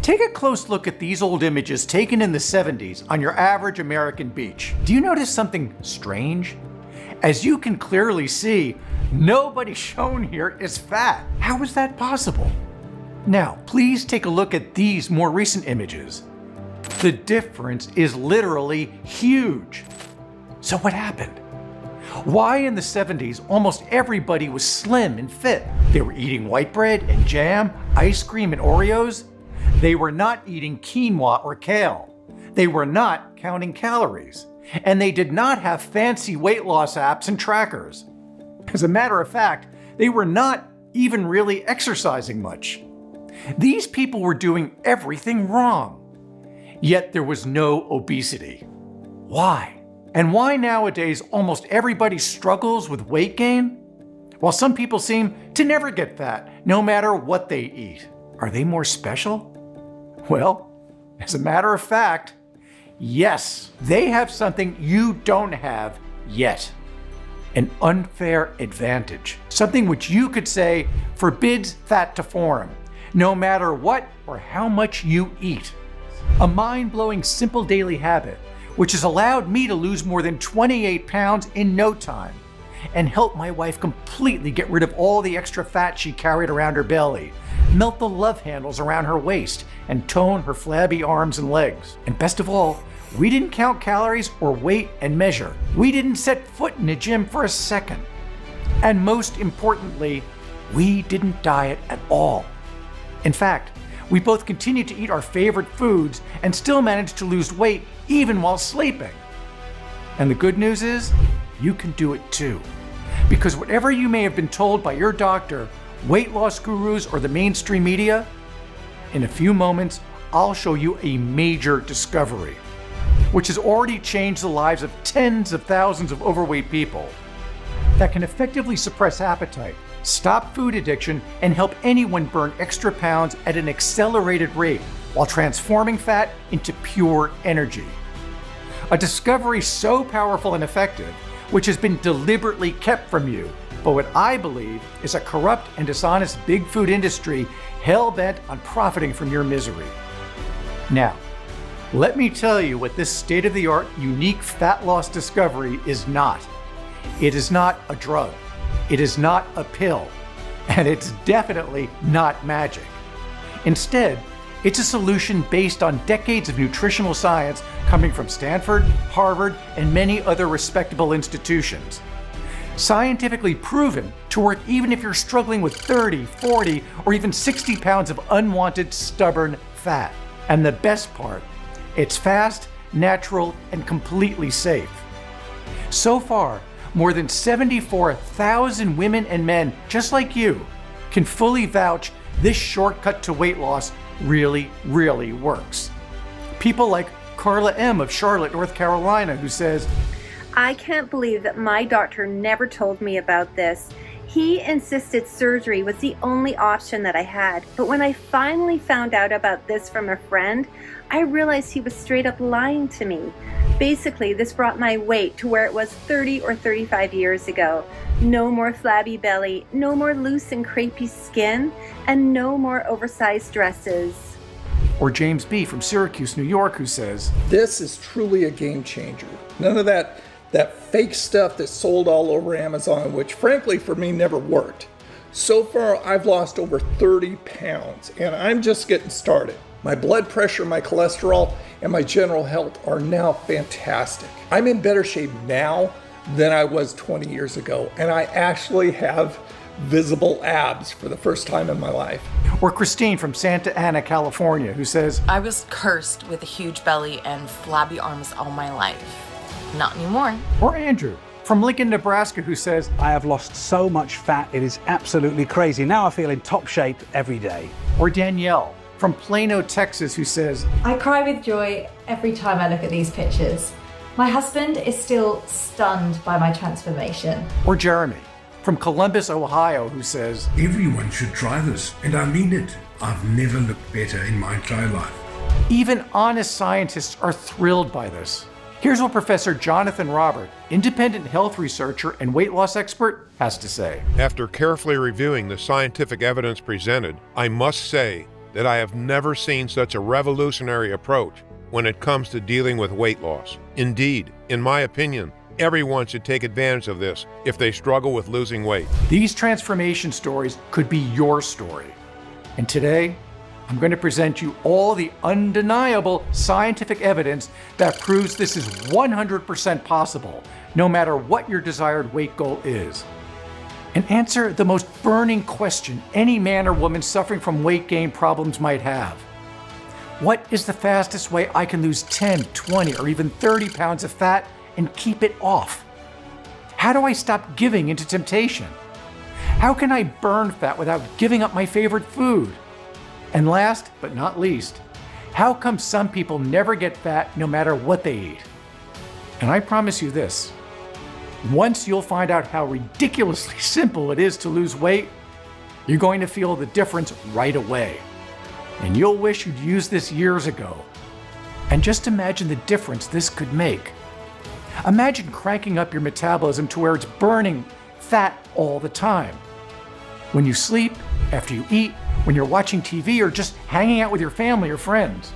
Take a close look at these old images taken in the 70s on your average American beach. Do you notice something strange? As you can clearly see, nobody shown here is fat. How is that possible? Now, please take a look at these more recent images. The difference is literally huge. So what happened? Why in the 70s almost everybody was slim and fit? They were eating white bread and jam, ice cream and Oreos. They were not eating quinoa or kale. They were not counting calories. And they did not have fancy weight loss apps and trackers. As a matter of fact, they were not even really exercising much. These people were doing everything wrong. Yet there was no obesity. Why? And why nowadays almost everybody struggles with weight gain? While some people seem to never get fat, no matter what they eat. Are they more special? Well, as a matter of fact, yes, they have something you don't have yet. An unfair advantage. Something which you could say forbids fat to form, no matter what or how much you eat. A mind-blowing simple daily habit, which has allowed me to lose more than 28 pounds in no time, and help my wife completely get rid of all the extra fat she carried around her belly, melt the love handles around her waist, and tone her flabby arms and legs. And best of all, we didn't count calories or weight and measure. We didn't set foot in a gym for a second. And most importantly, we didn't diet at all. In fact, we both continued to eat our favorite foods and still managed to lose weight even while sleeping. And the good news is, you can do it too. Because whatever you may have been told by your doctor, weight loss gurus, or the mainstream media, in a few moments, I'll show you a major discovery, which has already changed the lives of tens of thousands of overweight people, that can effectively suppress appetite, stop food addiction, and help anyone burn extra pounds at an accelerated rate while transforming fat into pure energy. A discovery so powerful and effective, which has been deliberately kept from you, but what I believe is a corrupt and dishonest big food industry hell-bent on profiting from your misery. Now, let me tell you what this state-of-the-art, unique fat loss discovery is not. It is not a drug. It is not a pill. And it's definitely not magic. Instead, it's a solution based on decades of nutritional science coming from Stanford, Harvard, and many other respectable institutions. Scientifically proven to work even if you're struggling with 30, 40, or even 60 pounds of unwanted, stubborn fat. And the best part, it's fast, natural, and completely safe. So far, more than 74,000 women and men just like you can fully vouch this shortcut to weight loss really, really works. People like Carla M. of Charlotte, North Carolina, who says, I can't believe that my doctor never told me about this. He insisted surgery was the only option that I had, but when I finally found out about this from a friend, I realized he was straight up lying to me. Basically, this brought my weight to where it was 30 or 35 years ago. No more flabby belly, no more loose and crepey skin, and no more oversized dresses. Or James B. from Syracuse, New York, who says, this is truly a game changer. None of that fake stuff that's sold all over Amazon, which frankly for me never worked. So far, I've lost over 30 pounds, and I'm just getting started. My blood pressure, my cholesterol, and my general health are now fantastic. I'm in better shape now than I was 20 years ago, and I actually have visible abs for the first time in my life. Or Christine from Santa Ana, California, who says, I was cursed with a huge belly and flabby arms all my life. Not anymore. Or Andrew from Lincoln, Nebraska, who says, I have lost so much fat, it is absolutely crazy. Now I feel in top shape every day. Or Danielle from Plano, Texas, who says, I cry with joy every time I look at these pictures. My husband is still stunned by my transformation. Or Jeremy from Columbus, Ohio, who says, everyone should try this, and I mean it. I've never looked better in my entire life. Even honest scientists are thrilled by this. Here's what Professor Jonathan Robert, independent health researcher and weight loss expert, has to say. After carefully reviewing the scientific evidence presented, I must say that I have never seen such a revolutionary approach when it comes to dealing with weight loss. Indeed, in my opinion, everyone should take advantage of this if they struggle with losing weight. These transformation stories could be your story. And today, I'm going to present you all the undeniable scientific evidence that proves this is 100% possible, no matter what your desired weight goal is. And answer the most burning question any man or woman suffering from weight gain problems might have. What is the fastest way I can lose 10, 20, or even 30 pounds of fat and keep it off? How do I stop giving into temptation? How can I burn fat without giving up my favorite food? And last but not least, how come some people never get fat no matter what they eat? And I promise you this, once you'll find out how ridiculously simple it is to lose weight, you're going to feel the difference right away. And you'll wish you'd used this years ago. And just imagine the difference this could make. Imagine cranking up your metabolism to where it's burning fat all the time. When you sleep, after you eat, when you're watching TV, or just hanging out with your family or friends.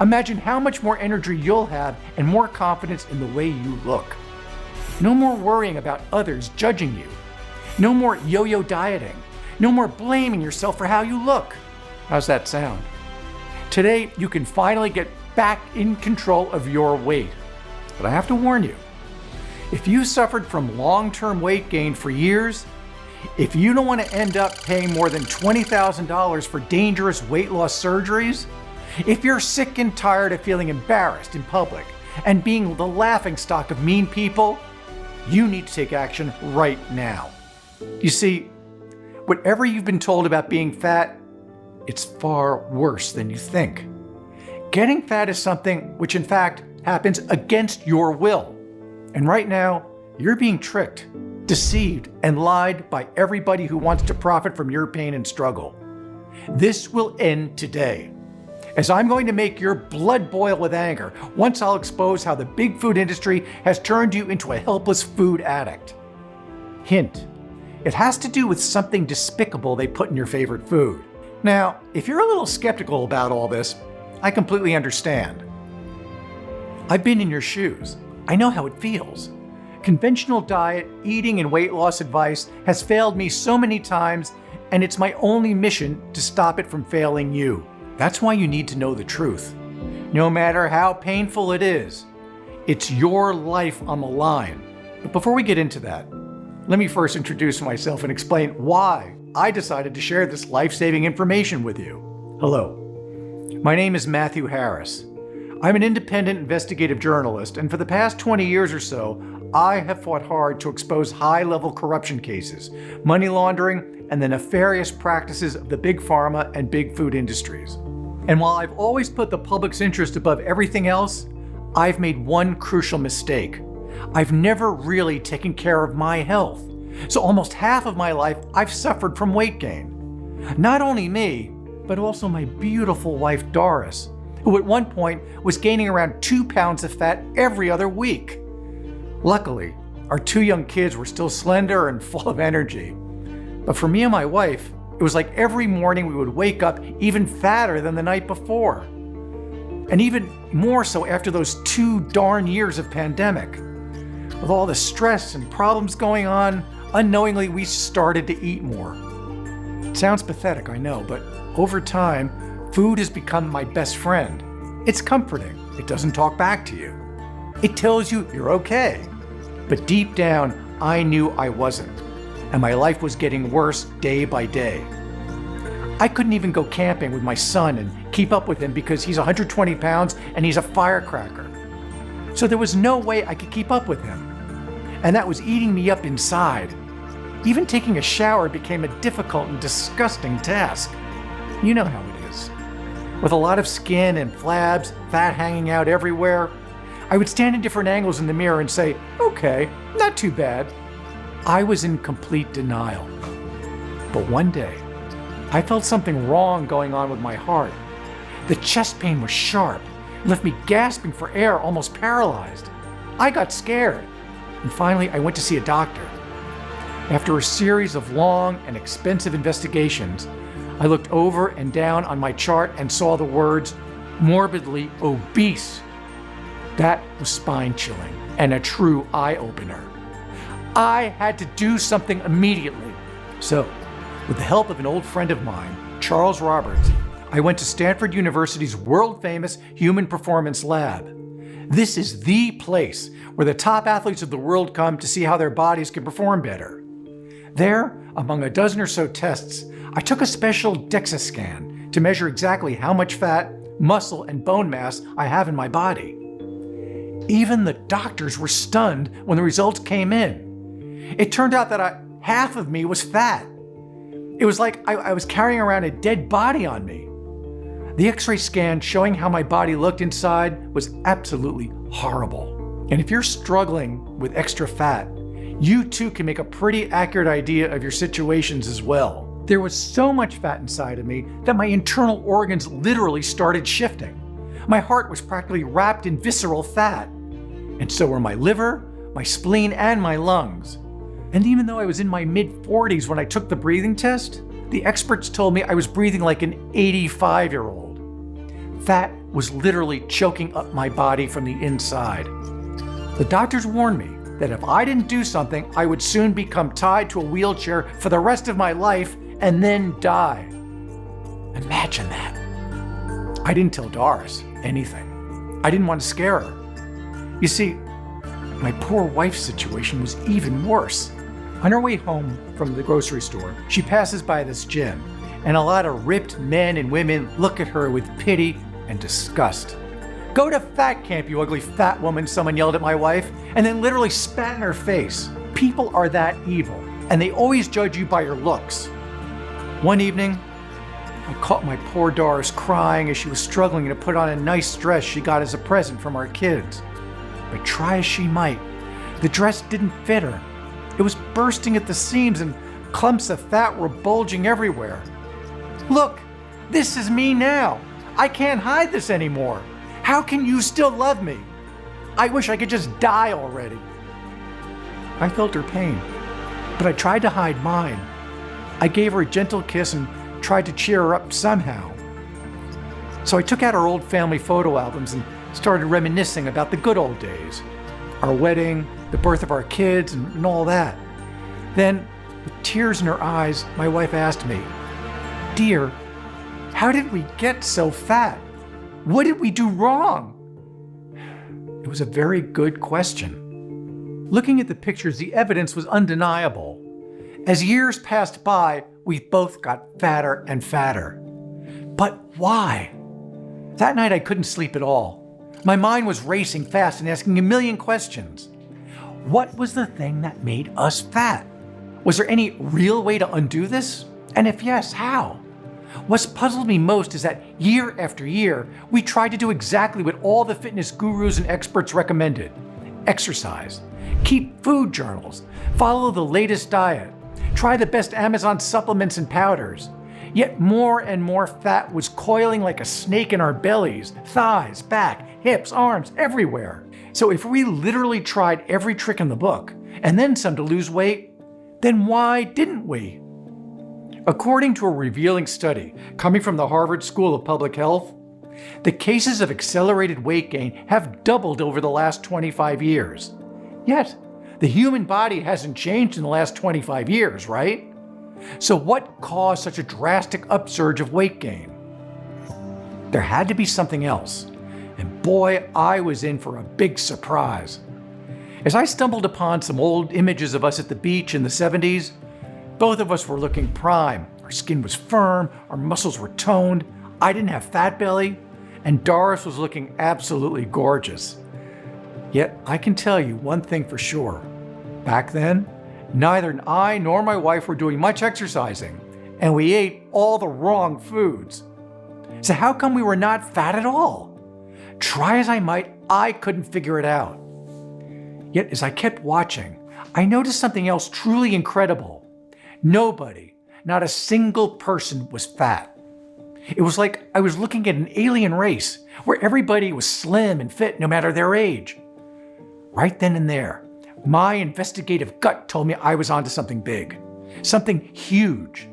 Imagine how much more energy you'll have and more confidence in the way you look. No more worrying about others judging you. No more yo-yo dieting. No more blaming yourself for how you look. How's that sound? Today, you can finally get back in control of your weight. But I have to warn you, if you suffered from long-term weight gain for years, if you don't want to end up paying more than $20,000 for dangerous weight loss surgeries, if you're sick and tired of feeling embarrassed in public and being the laughingstock of mean people, you need to take action right now. You see, whatever you've been told about being fat, it's far worse than you think. Getting fat is something which in fact happens against your will. And right now, you're being tricked, deceived, and lied by everybody who wants to profit from your pain and struggle. This will end today, as I'm going to make your blood boil with anger once I'll expose how the big food industry has turned you into a helpless food addict. Hint, it has to do with something despicable they put in your favorite food. Now, if you're a little skeptical about all this, I completely understand. I've been in your shoes. I know how it feels. Conventional diet, eating, and weight loss advice has failed me so many times, and it's my only mission to stop it from failing you. That's why you need to know the truth. No matter how painful it is, it's your life on the line. But before we get into that, let me first introduce myself and explain why I decided to share this life-saving information with you. Hello, my name is Matthew Harris. I'm an independent investigative journalist, and for the past 20 years or so, I have fought hard to expose high-level corruption cases, money laundering, and the nefarious practices of the big pharma and big food industries. And while I've always put the public's interest above everything else, I've made one crucial mistake. I've never really taken care of my health. So almost half of my life, I've suffered from weight gain. Not only me, but also my beautiful wife, Doris, who at one point was gaining around 2 pounds of fat every other week. Luckily, our 2 young kids were still slender and full of energy. But for me and my wife, it was like every morning we would wake up even fatter than the night before. And even more so after those 2 darn years of pandemic. With all the stress and problems going on, unknowingly we started to eat more. It sounds pathetic, I know, but over time, food has become my best friend. It's comforting. It doesn't talk back to you. It tells you you're okay. But deep down, I knew I wasn't, and my life was getting worse day by day. I couldn't even go camping with my son and keep up with him because he's 120 pounds and he's a firecracker. So there was no way I could keep up with him. And that was eating me up inside. Even taking a shower became a difficult and disgusting task. You know how it is. With a lot of skin and flabs, fat hanging out everywhere, I would stand in different angles in the mirror and say, okay, not too bad. I was in complete denial. But one day, I felt something wrong going on with my heart. The chest pain was sharp, it left me gasping for air, almost paralyzed. I got scared, and finally I went to see a doctor. After a series of long and expensive investigations, I looked over and down on my chart and saw the words morbidly obese. That was spine-chilling and a true eye-opener. I had to do something immediately. So, with the help of an old friend of mine, Charles Roberts, I went to Stanford University's world-famous Human Performance Lab. This is the place where the top athletes of the world come to see how their bodies can perform better. There, among a dozen or so tests, I took a special DEXA scan to measure exactly how much fat, muscle, and bone mass I have in my body. Even the doctors were stunned when the results came in. It turned out that half of me was fat. It was like I was carrying around a dead body on me. The X-ray scan showing how my body looked inside was absolutely horrible. And if you're struggling with extra fat, you too can make a pretty accurate idea of your situations as well. There was so much fat inside of me that my internal organs literally started shifting. My heart was practically wrapped in visceral fat. And so were my liver, my spleen, and my lungs. And even though I was in my mid-40s when I took the breathing test, the experts told me I was breathing like an 85-year-old. Fat was literally choking up my body from the inside. The doctors warned me that if I didn't do something, I would soon become tied to a wheelchair for the rest of my life and then die. Imagine that. I didn't tell Doris anything. I didn't want to scare her. You see, my poor wife's situation was even worse. On her way home from the grocery store, she passes by this gym, and a lot of ripped men and women look at her with pity and disgust. "Go to fat camp, you ugly fat woman," someone yelled at my wife, and then literally spat in her face. People are that evil, and they always judge you by your looks. One evening, I caught my poor Doris crying as she was struggling to put on a nice dress she got as a present from our kids. But try as she might, the dress didn't fit her. It was bursting at the seams and clumps of fat were bulging everywhere. "Look, this is me now. I can't hide this anymore. How can you still love me? I wish I could just die already." I felt her pain, but I tried to hide mine. I gave her a gentle kiss and tried to cheer her up somehow. So I took out our old family photo albums and started reminiscing about the good old days. Our wedding, the birth of our kids, and all that. Then, with tears in her eyes, my wife asked me, "Dear, how did we get so fat? What did we do wrong?" It was a very good question. Looking at the pictures, the evidence was undeniable. As years passed by, we both got fatter and fatter. But why? That night I couldn't sleep at all. My mind was racing fast and asking a million questions. What was the thing that made us fat? Was there any real way to undo this? And if yes, how? What's puzzled me most is that year after year, we tried to do exactly what all the fitness gurus and experts recommended. Exercise, keep food journals, follow the latest diet, try the best Amazon supplements and powders. Yet more and more fat was coiling like a snake in our bellies, thighs, back, hips, arms, everywhere. So if we literally tried every trick in the book, and then some to lose weight, then why didn't we? According to a revealing study coming from the Harvard School of Public Health, the cases of accelerated weight gain have doubled over the last 25 years. Yet, the human body hasn't changed in the last 25 years, right? So what caused such a drastic upsurge of weight gain? There had to be something else, and boy, I was in for a big surprise. As I stumbled upon some old images of us at the beach in the 70s, both of us were looking prime. Our skin was firm, our muscles were toned, I didn't have fat belly, and Doris was looking absolutely gorgeous. Yet I can tell you one thing for sure. Back then, neither I nor my wife were doing much exercising, and we ate all the wrong foods. So how come we were not fat at all? Try as I might, I couldn't figure it out. Yet as I kept watching, I noticed something else truly incredible. Nobody, not a single person was fat. It was like I was looking at an alien race where everybody was slim and fit no matter their age. Right then and there, my investigative gut told me I was onto something big, something huge.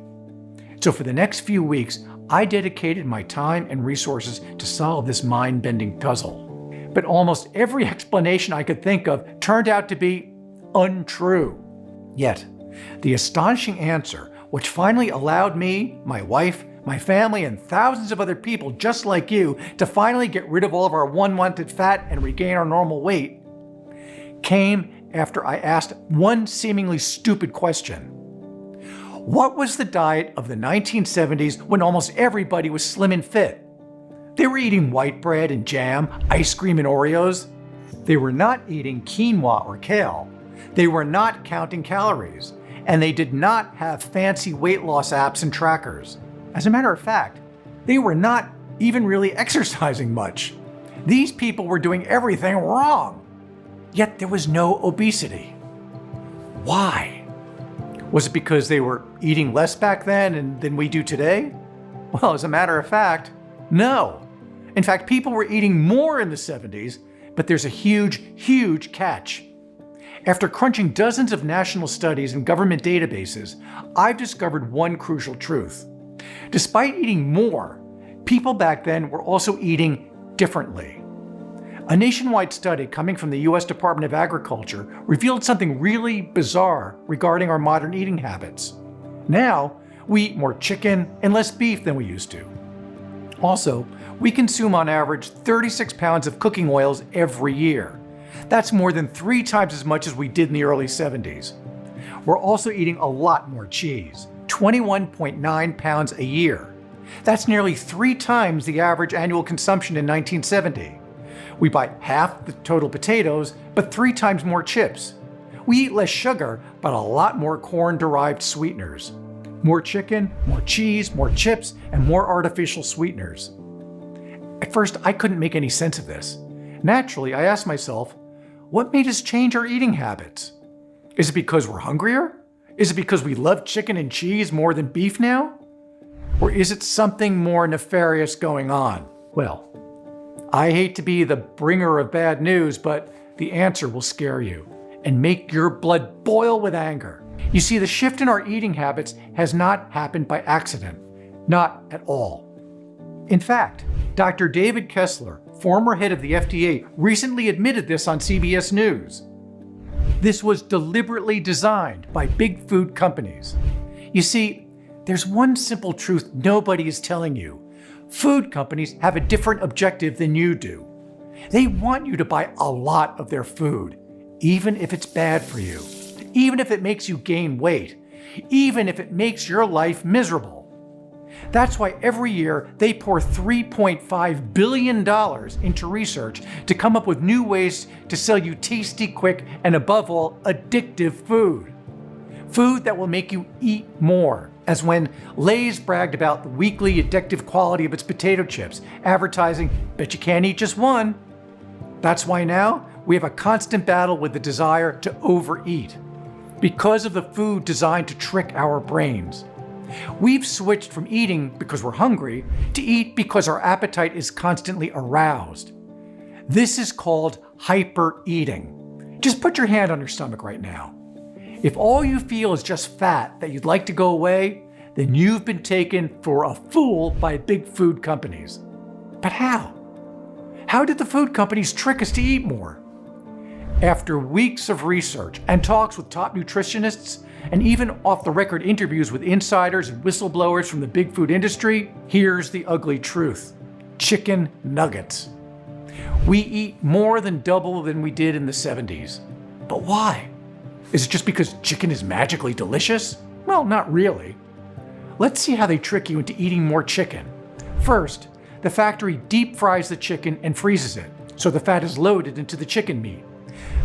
So for the next few weeks, I dedicated my time and resources to solve this mind-bending puzzle. But almost every explanation I could think of turned out to be untrue. Yet, the astonishing answer, which finally allowed me, my wife, my family, and thousands of other people just like you to finally get rid of all of our unwanted fat and regain our normal weight, came after I asked one seemingly stupid question. What was the diet of the 1970s when almost everybody was slim and fit? They were eating white bread and jam, ice cream and Oreos. They were not eating quinoa or kale. They were not counting calories. And they did not have fancy weight loss apps and trackers. As a matter of fact, they were not even really exercising much. These people were doing everything wrong. Yet there was no obesity. Why? Was it because they were eating less back then than we do today? Well, as a matter of fact, no. In fact, people were eating more in the 70s, but there's a huge, huge catch. After crunching dozens of national studies and government databases, I've discovered one crucial truth. Despite eating more, people back then were also eating differently. A nationwide study coming from the US Department of Agriculture revealed something really bizarre regarding our modern eating habits. Now, we eat more chicken and less beef than we used to. Also, we consume on average 36 pounds of cooking oils every year. That's more than 3 times as much as we did in the early 70s. We're also eating a lot more cheese, 21.9 pounds a year. That's nearly 3 times the average annual consumption in 1970. We buy half the total potatoes, but 3 times more chips. We eat less sugar, but a lot more corn-derived sweeteners. More chicken, more cheese, more chips, and more artificial sweeteners. At first, I couldn't make any sense of this. Naturally, I asked myself, what made us change our eating habits? Is it because we're hungrier? Is it because we love chicken and cheese more than beef now? Or is it something more nefarious going on? Well, I hate to be the bringer of bad news, but the answer will scare you and make your blood boil with anger. You see, the shift in our eating habits has not happened by accident. Not at all. In fact, Dr. David Kessler, former head of the FDA, recently admitted this on CBS News. This was deliberately designed by big food companies. You see, there's one simple truth nobody is telling you. Food companies have a different objective than you do. They want you to buy a lot of their food, even if it's bad for you, even if it makes you gain weight, even if it makes your life miserable. That's why every year they pour $3.5 billion into research to come up with new ways to sell you tasty, quick, and above all, addictive food. Food that will make you eat more, as when Lay's bragged about the weekly addictive quality of its potato chips, advertising, "Bet you can't eat just one." That's why now we have a constant battle with the desire to overeat, because of the food designed to trick our brains. We've switched from eating because we're hungry to eat because our appetite is constantly aroused. This is called hyper-eating. Just put your hand on your stomach right now. If all you feel is just fat that you'd like to go away, then you've been taken for a fool by big food companies. But how? How did the food companies trick us to eat more? After weeks of research and talks with top nutritionists, and even off-the-record interviews with insiders and whistleblowers from the big food industry, here's the ugly truth. Chicken nuggets. We eat more than double than we did in the 70s. But why? Is it just because chicken is magically delicious? Well, not really. Let's see how they trick you into eating more chicken. First, the factory deep fries the chicken and freezes it, so the fat is loaded into the chicken meat.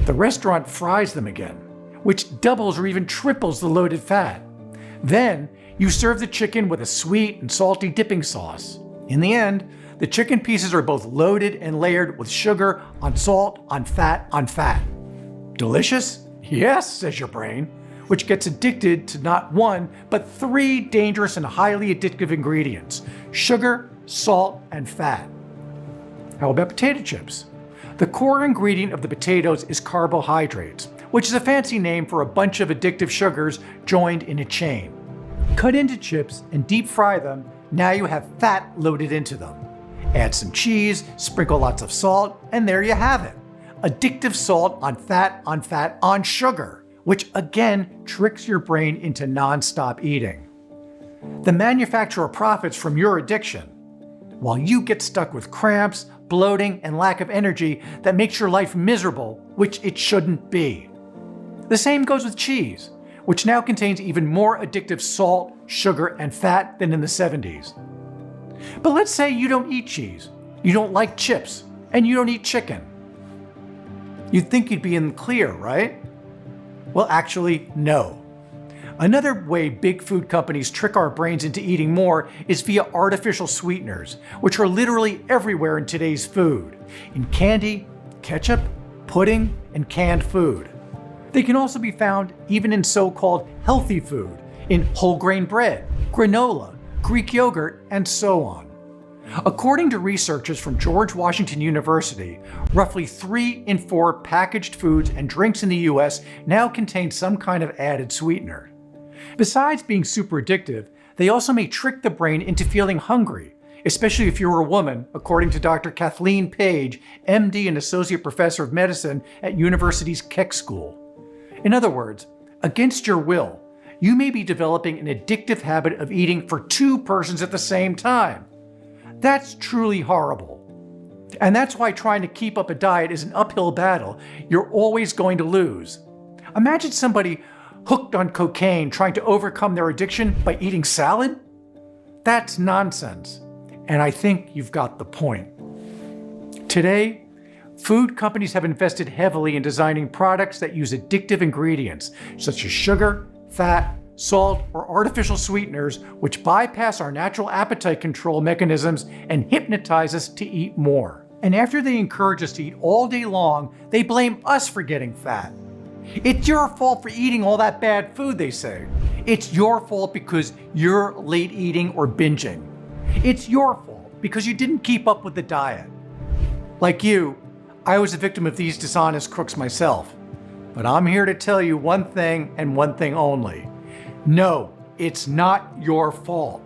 The restaurant fries them again, which doubles or even triples the loaded fat. Then, you serve the chicken with a sweet and salty dipping sauce. In the end, the chicken pieces are both loaded and layered with sugar on salt, on fat, on fat. Delicious? Yes, says your brain, which gets addicted to not one, but 3 dangerous and highly addictive ingredients: sugar, salt, and fat. How about potato chips? The core ingredient of the potatoes is carbohydrates, which is a fancy name for a bunch of addictive sugars joined in a chain. Cut into chips and deep fry them. Now you have fat loaded into them. Add some cheese, sprinkle lots of salt, and there you have it. Addictive salt on fat on fat on sugar, which again tricks your brain into non-stop eating. The manufacturer profits from your addiction, while you get stuck with cramps, bloating, and lack of energy that makes your life miserable, which it shouldn't be. The same goes with cheese, which now contains even more addictive salt, sugar, and fat than in the 70s. But let's say you don't eat cheese, you don't like chips, and you don't eat chicken. You'd think you'd be in the clear, right? Well, actually, no. Another way big food companies trick our brains into eating more is via artificial sweeteners, which are literally everywhere in today's food, in candy, ketchup, pudding, and canned food. They can also be found even in so-called healthy food, in whole grain bread, granola, Greek yogurt, and so on. According to researchers from George Washington University, roughly 3 in 4 packaged foods and drinks in the US now contain some kind of added sweetener. Besides being super addictive, they also may trick the brain into feeling hungry, especially if you're a woman, according to Dr. Kathleen Page, MD and Associate Professor of Medicine at University's Keck School. In other words, against your will, you may be developing an addictive habit of eating for 2 persons at the same time. That's truly horrible. And that's why trying to keep up a diet is an uphill battle you're always going to lose. Imagine somebody hooked on cocaine trying to overcome their addiction by eating salad? That's nonsense. And I think you've got the point. Today, food companies have invested heavily in designing products that use addictive ingredients, such as sugar, fat, salt, or artificial sweeteners, which bypass our natural appetite control mechanisms and hypnotize us to eat more. And after they encourage us to eat all day long, they blame us for getting fat. It's your fault for eating all that bad food, they say. It's your fault because you're late eating or binging. It's your fault because you didn't keep up with the diet. Like you, I was a victim of these dishonest crooks myself. But I'm here to tell you one thing and one thing only. No, it's not your fault.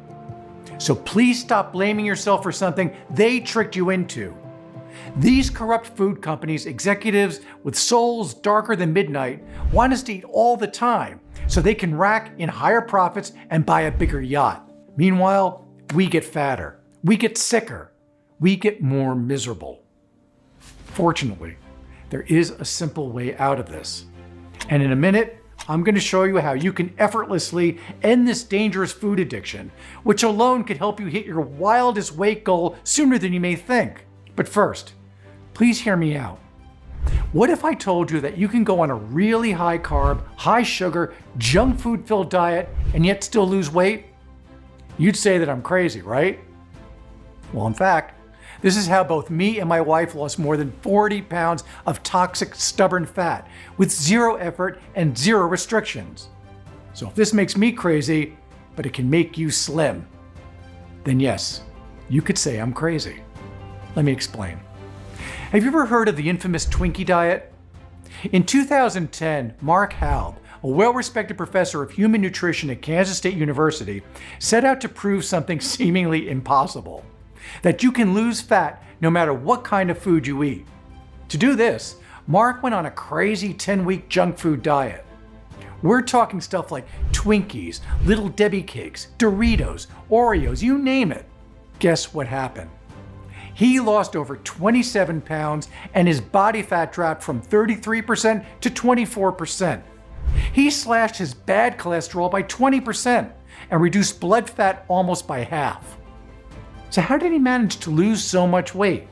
So please stop blaming yourself for something they tricked you into. These corrupt food companies, executives with souls darker than midnight, want us to eat all the time so they can rack in higher profits and buy a bigger yacht. Meanwhile, we get fatter, we get sicker, we get more miserable. Fortunately, there is a simple way out of this. And in a minute, I'm going to show you how you can effortlessly end this dangerous food addiction, which alone could help you hit your wildest weight goal sooner than you may think. But first, please hear me out. What if I told you that you can go on a really high carb, high sugar, junk food filled diet and yet still lose weight? You'd say that I'm crazy, right? Well, in fact, this is how both me and my wife lost more than 40 pounds of toxic, stubborn fat with 0 effort and 0 restrictions. So if this makes me crazy, but it can make you slim, then yes, you could say I'm crazy. Let me explain. Have you ever heard of the infamous Twinkie diet? In 2010, Mark Halb, a well-respected professor of human nutrition at Kansas State University, set out to prove something seemingly impossible: that you can lose fat no matter what kind of food you eat. To do this, Mark went on a crazy 10-week junk food diet. We're talking stuff like Twinkies, Little Debbie cakes, Doritos, Oreos, you name it. Guess what happened? He lost over 27 pounds and his body fat dropped from 33% to 24%. He slashed his bad cholesterol by 20% and reduced blood fat almost by half. So how did he manage to lose so much weight?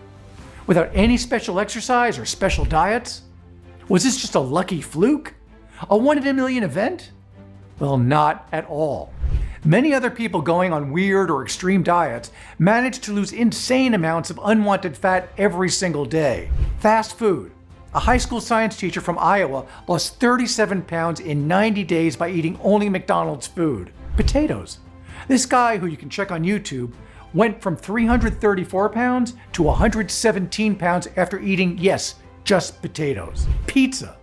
Without any special exercise or special diets? Was this just a lucky fluke? A 1 in a million event? Well, not at all. Many other people going on weird or extreme diets manage to lose insane amounts of unwanted fat every single day. Fast food. A high school science teacher from Iowa lost 37 pounds in 90 days by eating only McDonald's food. Potatoes. This guy, who you can check on YouTube, went from 334 pounds to 117 pounds after eating, yes, just potatoes. Pizza.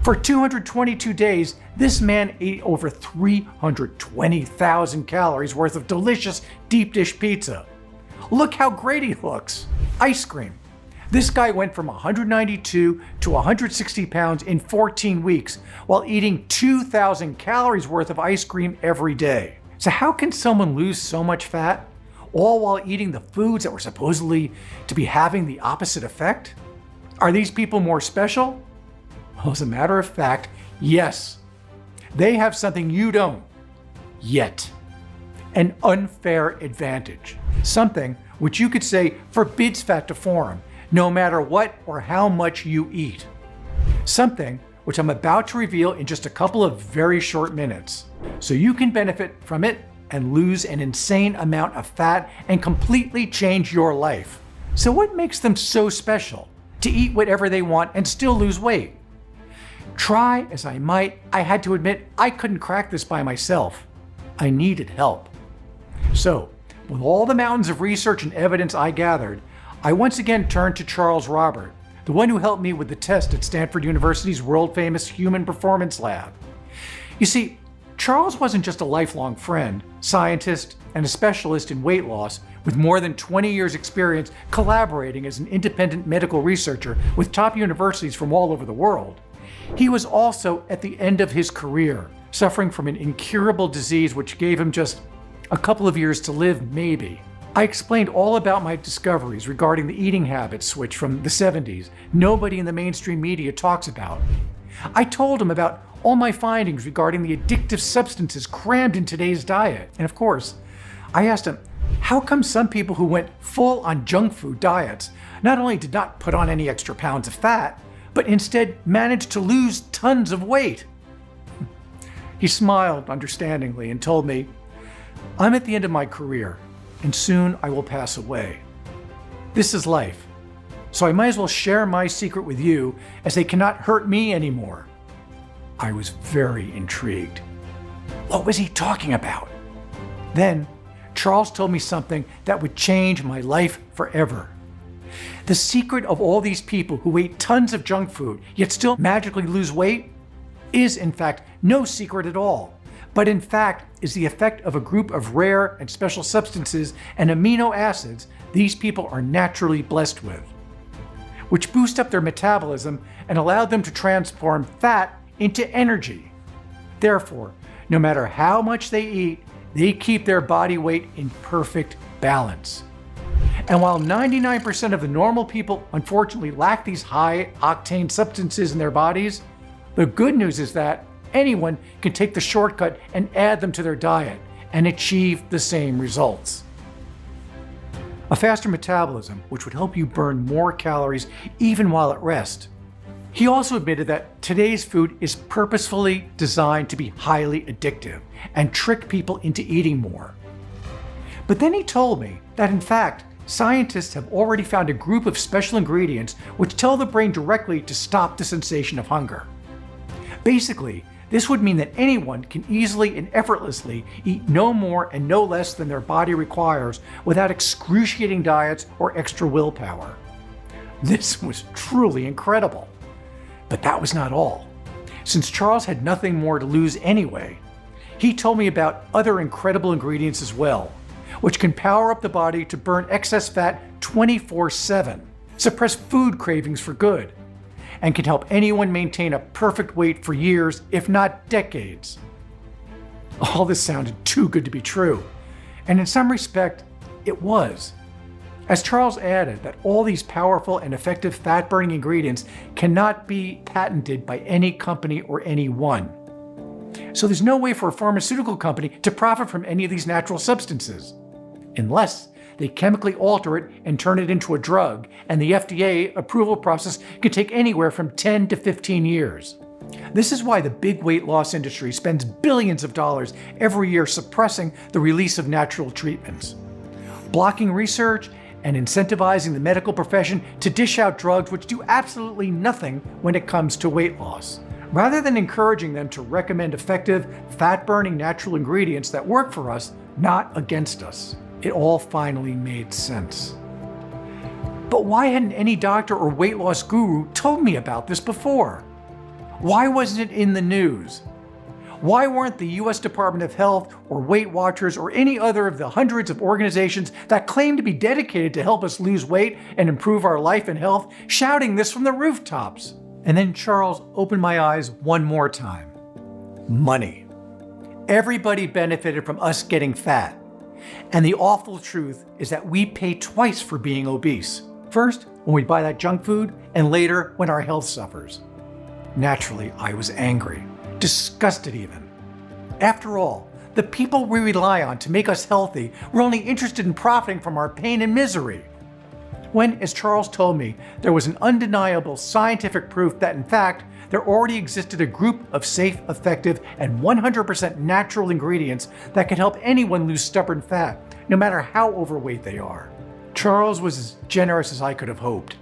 For 222 days, this man ate over 320,000 calories worth of delicious deep dish pizza. Look how great he looks. Ice cream. This guy went from 192 to 160 pounds in 14 weeks while eating 2,000 calories worth of ice cream every day. So how can someone lose so much fat, all while eating the foods that were supposedly to be having the opposite effect? Are these people more special? Well, as a matter of fact, yes. They have something you don't. Yet. An unfair advantage. Something which you could say forbids fat to form, no matter what or how much you eat. Something which I'm about to reveal in just a couple of very short minutes, so you can benefit from it and lose an insane amount of fat and completely change your life. So what makes them so special to eat whatever they want and still lose weight? Try as I might, I had to admit I couldn't crack this by myself. I needed help. So, with all the mountains of research and evidence I gathered, I once again turned to Charles Robert, the one who helped me with the test at Stanford University's world-famous Human Performance Lab. You see, Charles wasn't just a lifelong friend, scientist, and a specialist in weight loss with more than 20 years' experience collaborating as an independent medical researcher with top universities from all over the world. He was also at the end of his career, suffering from an incurable disease which gave him just a couple of years to live, maybe. I explained all about my discoveries regarding the eating habit switch from the 70s nobody in the mainstream media talks about. I told him about all my findings regarding the addictive substances crammed in today's diet. And of course, I asked him, how come some people who went full on junk food diets not only did not put on any extra pounds of fat, but instead managed to lose tons of weight? He smiled understandingly and told me, I'm at the end of my career, and soon I will pass away. This is life, so I might as well share my secret with you as they cannot hurt me anymore. I was very intrigued. What was he talking about? Then, Charles told me something that would change my life forever. The secret of all these people who ate tons of junk food yet still magically lose weight is, in fact, no secret at all, but in fact is the effect of a group of rare and special substances and amino acids these people are naturally blessed with, which boost up their metabolism and allow them to transform fat into energy. Therefore, no matter how much they eat, they keep their body weight in perfect balance. And while 99% of the normal people unfortunately lack these high-octane substances in their bodies, the good news is that anyone can take the shortcut and add them to their diet and achieve the same results. A faster metabolism, which would help you burn more calories even while at rest. He also admitted that today's food is purposefully designed to be highly addictive and trick people into eating more. But then he told me that in fact, scientists have already found a group of special ingredients which tell the brain directly to stop the sensation of hunger. Basically, this would mean that anyone can easily and effortlessly eat no more and no less than their body requires without excruciating diets or extra willpower. This was truly incredible. But that was not all. Since Charles had nothing more to lose anyway, he told me about other incredible ingredients as well, which can power up the body to burn excess fat 24/7, suppress food cravings for good, and can help anyone maintain a perfect weight for years, if not decades. All this sounded too good to be true, and in some respect, it was. As Charles added that all these powerful and effective fat-burning ingredients cannot be patented by any company or anyone. So there's no way for a pharmaceutical company to profit from any of these natural substances, unless they chemically alter it and turn it into a drug, and the FDA approval process could take anywhere from 10 to 15 years. This is why the big weight loss industry spends billions of dollars every year suppressing the release of natural treatments, blocking research, and incentivizing the medical profession to dish out drugs which do absolutely nothing when it comes to weight loss, rather than encouraging them to recommend effective, fat-burning natural ingredients that work for us, not against us. It all finally made sense. But why hadn't any doctor or weight loss guru told me about this before? Why wasn't it in the news? Why weren't the US Department of Health or Weight Watchers or any other of the hundreds of organizations that claim to be dedicated to help us lose weight and improve our life and health shouting this from the rooftops? And then Charles opened my eyes one more time. Money. Everybody benefited from us getting fat. And the awful truth is that we pay twice for being obese. First, when we buy that junk food, and later when our health suffers. Naturally, I was angry, disgusted even. After all, the people we rely on to make us healthy were only interested in profiting from our pain and misery. When, as Charles told me, there was an undeniable scientific proof that in fact, there already existed a group of safe, effective, and 100% natural ingredients that can help anyone lose stubborn fat, no matter how overweight they are. Charles was as generous as I could have hoped,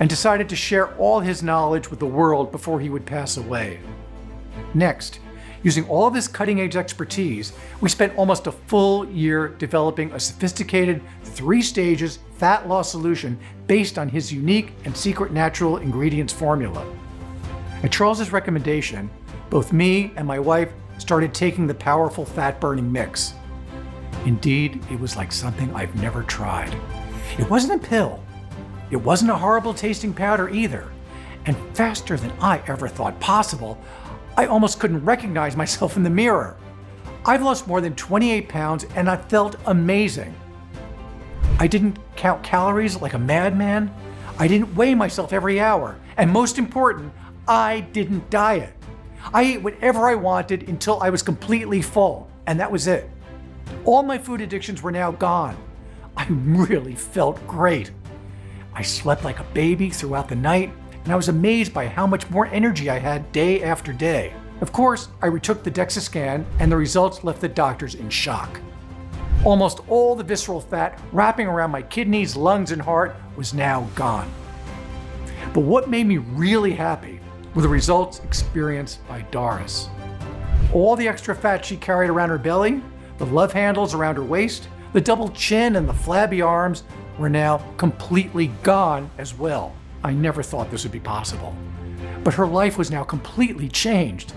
and decided to share all his knowledge with the world before he would pass away. Next, using all of his cutting-edge expertise, we spent almost a full year developing a sophisticated 3-stages fat loss solution based on his unique and secret natural ingredients formula. At Charles's recommendation, both me and my wife started taking the powerful fat-burning mix. Indeed, it was like something I've never tried. It wasn't a pill. It wasn't a horrible tasting powder either. And faster than I ever thought possible, I almost couldn't recognize myself in the mirror. I've lost more than 28 pounds and I felt amazing. I didn't count calories like a madman. I didn't weigh myself every hour. And most important, I didn't diet. I ate whatever I wanted until I was completely full, and that was it. All my food addictions were now gone. I really felt great. I slept like a baby throughout the night, and I was amazed by how much more energy I had day after day. Of course, I retook the DEXA scan, and the results left the doctors in shock. Almost all the visceral fat wrapping around my kidneys, lungs, and heart was now gone. But what made me really happy were the results experienced by Doris. All the extra fat she carried around her belly, the love handles around her waist, the double chin, and the flabby arms were now completely gone as well. I never thought this would be possible. But her life was now completely changed.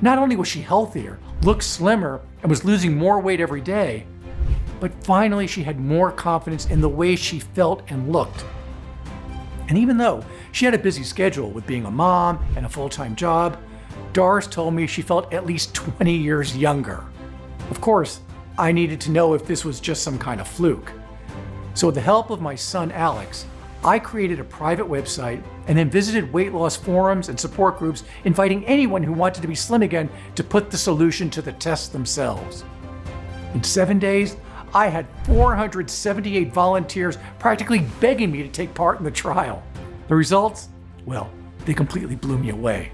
Not only was she healthier, looked slimmer, and was losing more weight every day, but finally she had more confidence in the way she felt and looked. And even though she had a busy schedule with being a mom and a full-time job, Doris told me she felt at least 20 years younger. Of course, I needed to know if this was just some kind of fluke. So with the help of my son Alex, I created a private website and then visited weight loss forums and support groups, inviting anyone who wanted to be slim again to put the solution to the test themselves. In 7 days, I had 478 volunteers practically begging me to take part in the trial. The results? Well, they completely blew me away.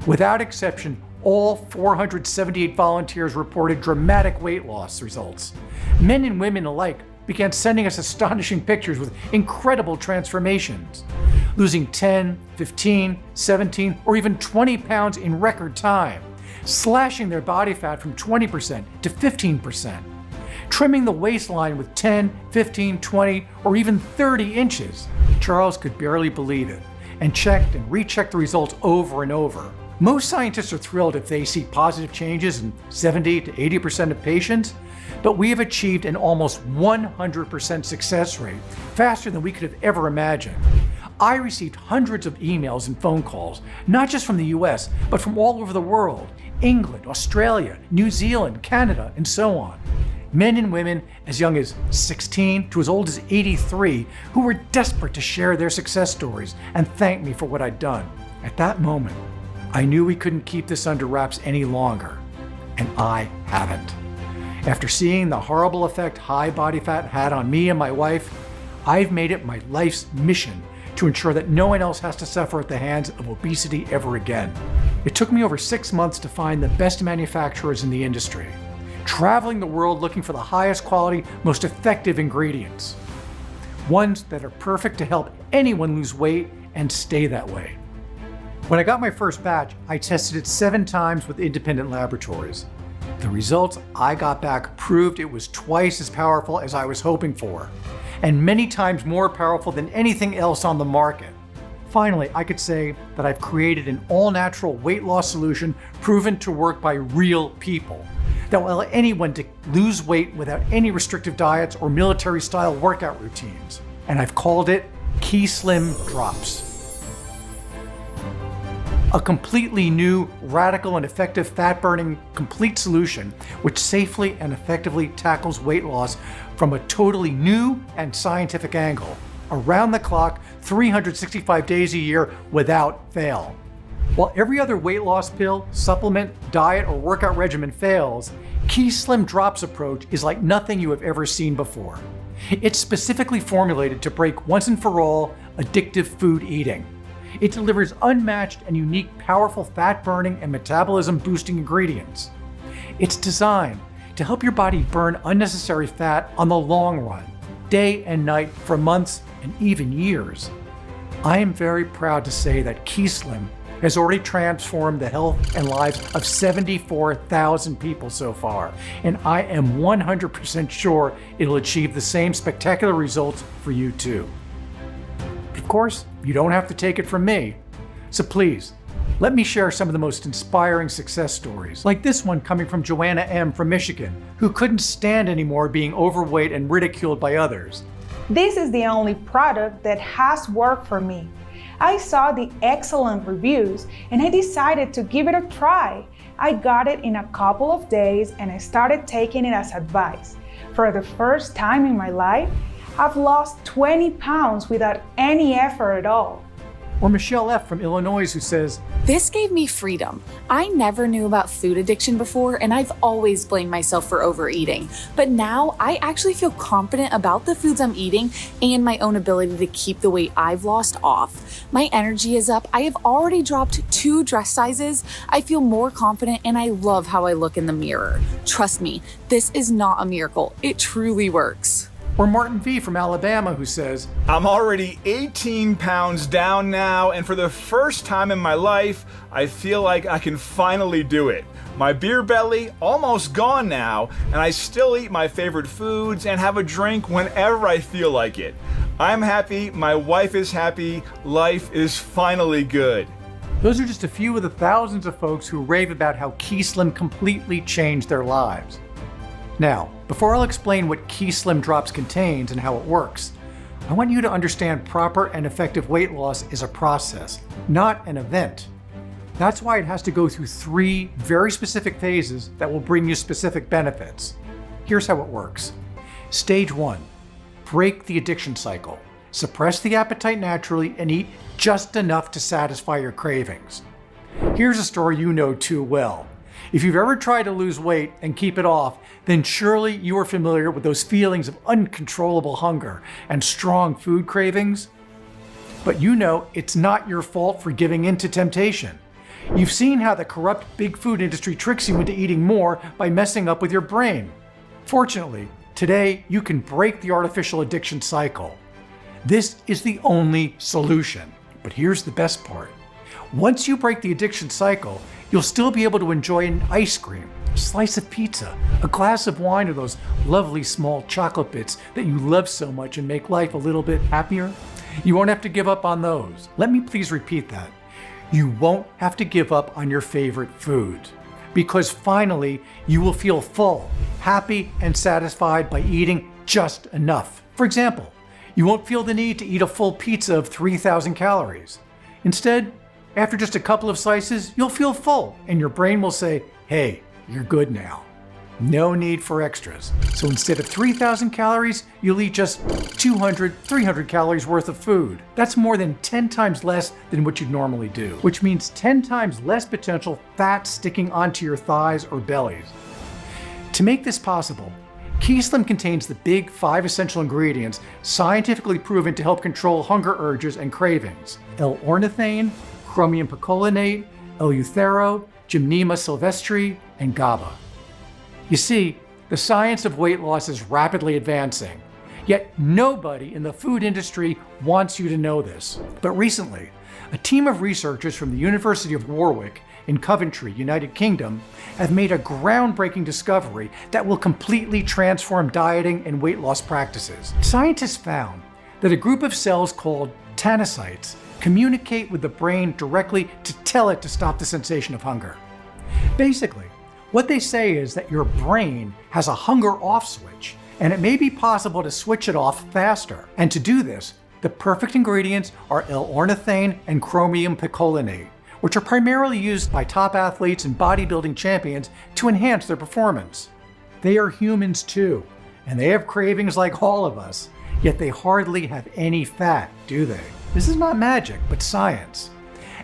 Without exception, all 478 volunteers reported dramatic weight loss results. Men and women alike began sending us astonishing pictures with incredible transformations, losing 10, 15, 17, or even 20 pounds in record time, slashing their body fat from 20% to 15%, trimming the waistline with 10, 15, 20, or even 30 inches. Charles could barely believe it, and checked and rechecked the results over and over. Most scientists are thrilled if they see positive changes in 70 to 80% of patients, but we have achieved an almost 100% success rate, faster than we could have ever imagined. I received hundreds of emails and phone calls, not just from the US, but from all over the world, England, Australia, New Zealand, Canada, and so on. Men and women as young as 16 to as old as 83 who were desperate to share their success stories and thank me for what I'd done. At that moment, I knew we couldn't keep this under wraps any longer, and I haven't. After seeing the horrible effect high body fat had on me and my wife, I've made it my life's mission to ensure that no one else has to suffer at the hands of obesity ever again. It took me over 6 months to find the best manufacturers in the industry, traveling the world looking for the highest quality, most effective ingredients. Ones that are perfect to help anyone lose weight and stay that way. When I got my first batch, I tested it 7 times with independent laboratories. The results I got back proved it was twice as powerful as I was hoping for, and many times more powerful than anything else on the market. Finally, I could say that I've created an all-natural weight loss solution proven to work by real people that will allow anyone to lose weight without any restrictive diets or military-style workout routines. And I've called it Keyslim Drops. A completely new, radical, and effective fat-burning complete solution which safely and effectively tackles weight loss from a totally new and scientific angle, around the clock, 365 days a year without fail. While every other weight loss pill, supplement, diet, or workout regimen fails, Keyslim Drops approach is like nothing you have ever seen before. It's specifically formulated to break once and for all addictive food eating. It delivers unmatched and unique powerful fat-burning and metabolism-boosting ingredients. It's designed to help your body burn unnecessary fat on the long run, day and night for months and even years. I am very proud to say that Keyslim has already transformed the health and lives of 74,000 people so far, and I am 100% sure it'll achieve the same spectacular results for you too. Of course, you don't have to take it from me. So please, let me share some of the most inspiring success stories, like this one coming from Joanna M. from Michigan, who couldn't stand anymore being overweight and ridiculed by others. This is the only product that has worked for me. I saw the excellent reviews and I decided to give it a try. I got it in a couple of days and I started taking it as advice. For the first time in my life, I've lost 20 pounds without any effort at all. Or Michelle F. from Illinois, who says, "This gave me freedom. I never knew about food addiction before, and I've always blamed myself for overeating. But now I actually feel confident about the foods I'm eating and my own ability to keep the weight I've lost off. My energy is up. I have already dropped 2 dress sizes. I feel more confident, and I love how I look in the mirror. Trust me, this is not a miracle. It truly works." Or Martin V. from Alabama, who says, "I'm already 18 pounds down now, and for the first time in my life, I feel like I can finally do it. My beer belly almost gone now, and I still eat my favorite foods and have a drink whenever I feel like it. I'm happy, my wife is happy, life is finally good." Those are just a few of the thousands of folks who rave about how Keyslim completely changed their lives. Now, before I'll explain what Keyslim Drops contains and how it works, I want you to understand proper and effective weight loss is a process, not an event. That's why it has to go through 3 very specific phases that will bring you specific benefits. Here's how it works. Stage 1, break the addiction cycle. Suppress the appetite naturally and eat just enough to satisfy your cravings. Here's a story you know too well. If you've ever tried to lose weight and keep it off, then surely you are familiar with those feelings of uncontrollable hunger and strong food cravings. But you know it's not your fault for giving in to temptation. You've seen how the corrupt big food industry tricks you into eating more by messing up with your brain. Fortunately, today you can break the artificial addiction cycle. This is the only solution. But here's the best part. Once you break the addiction cycle, you'll still be able to enjoy an ice cream, a slice of pizza, a glass of wine, or those lovely small chocolate bits that you love so much and make life a little bit happier. You won't have to give up on those. Let me please repeat that. You won't have to give up on your favorite food, because finally you will feel full, happy, and satisfied by eating just enough. For example, you won't feel the need to eat a full pizza of 3,000 calories. Instead, after just a couple of slices, you'll feel full, and your brain will say, "Hey, you're good now." No need for extras. So instead of 3,000 calories, you'll eat just 200, 300 calories worth of food. That's more than 10 times less than what you'd normally do, which means 10 times less potential fat sticking onto your thighs or bellies. To make this possible, Keyslim contains the big 5 essential ingredients scientifically proven to help control hunger urges and cravings: L-ornithine, chromium picolinate, Eleuthero, Gymnema sylvestre, and GABA. You see, the science of weight loss is rapidly advancing, yet nobody in the food industry wants you to know this. But recently, a team of researchers from the University of Warwick in Coventry, United Kingdom, have made a groundbreaking discovery that will completely transform dieting and weight loss practices. Scientists found that a group of cells called tanocytes communicate with the brain directly to tell it to stop the sensation of hunger. Basically, what they say is that your brain has a hunger off switch, and it may be possible to switch it off faster. And to do this, the perfect ingredients are L-ornithine and chromium picolinate, which are primarily used by top athletes and bodybuilding champions to enhance their performance. They are humans too, and they have cravings like all of us, yet they hardly have any fat, do they? This is not magic, but science.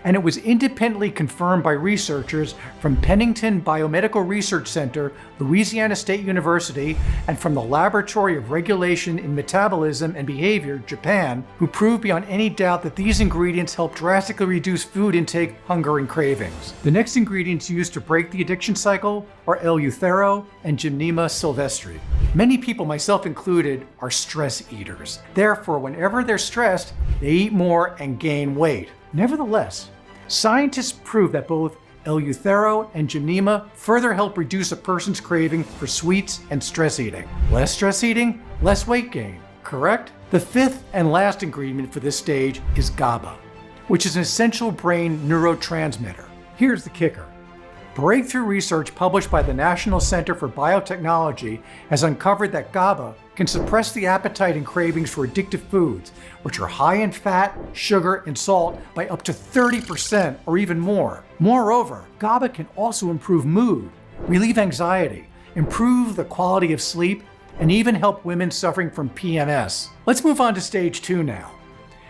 And it was independently confirmed by researchers from Pennington Biomedical Research Center, Louisiana State University, and from the Laboratory of Regulation in Metabolism and Behavior, Japan, who proved beyond any doubt that these ingredients help drastically reduce food intake, hunger, and cravings. The next ingredients used to break the addiction cycle are L-euthero and Gymnema sylvestri. Many people, myself included, are stress eaters. Therefore, whenever they're stressed, they eat more and gain weight. Nevertheless, scientists prove that both L-euthero and Gymnema further help reduce a person's craving for sweets and stress eating. Less stress eating, less weight gain, correct? The fifth and last ingredient for this stage is GABA, which is an essential brain neurotransmitter. Here's the kicker. Breakthrough research published by the National Center for Biotechnology has uncovered that GABA can suppress the appetite and cravings for addictive foods, which are high in fat, sugar, and salt, by up to 30% or even more. Moreover, GABA can also improve mood, relieve anxiety, improve the quality of sleep, and even help women suffering from PMS. Let's move on to stage 2 now.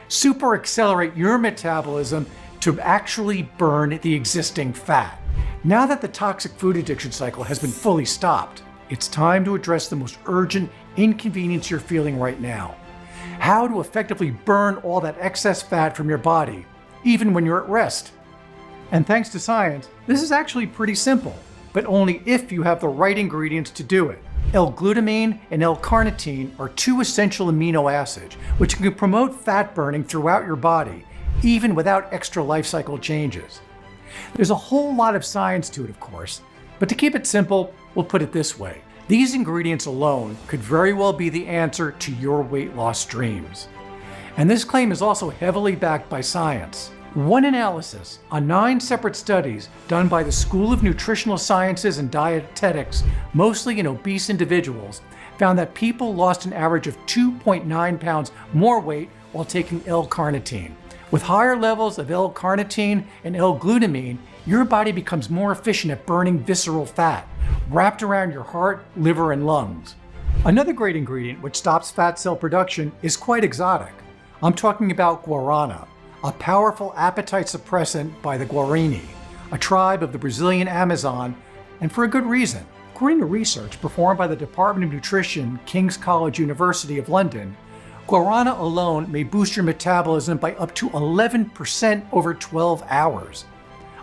Super accelerate your metabolism to actually burn the existing fat. Now that the toxic food addiction cycle has been fully stopped, it's time to address the most urgent inconvenience you're feeling right now. How to effectively burn all that excess fat from your body, even when you're at rest. And thanks to science, this is actually pretty simple, but only if you have the right ingredients to do it. L-glutamine and L-carnitine are two essential amino acids, which can promote fat burning throughout your body, even without extra life cycle changes. There's a whole lot of science to it, of course, but to keep it simple, we'll put it this way. These ingredients alone could very well be the answer to your weight loss dreams. And this claim is also heavily backed by science. One analysis on 9 separate studies done by the School of Nutritional Sciences and Dietetics, mostly in obese individuals, found that people lost an average of 2.9 pounds more weight while taking L-carnitine. With higher levels of L-carnitine and L-glutamine, your body becomes more efficient at burning visceral fat, wrapped around your heart, liver, and lungs. Another great ingredient which stops fat cell production is quite exotic. I'm talking about guarana, a powerful appetite suppressant by the Guarani, a tribe of the Brazilian Amazon, and for a good reason. According to research performed by the Department of Nutrition, King's College University of London, guarana alone may boost your metabolism by up to 11% over 12 hours.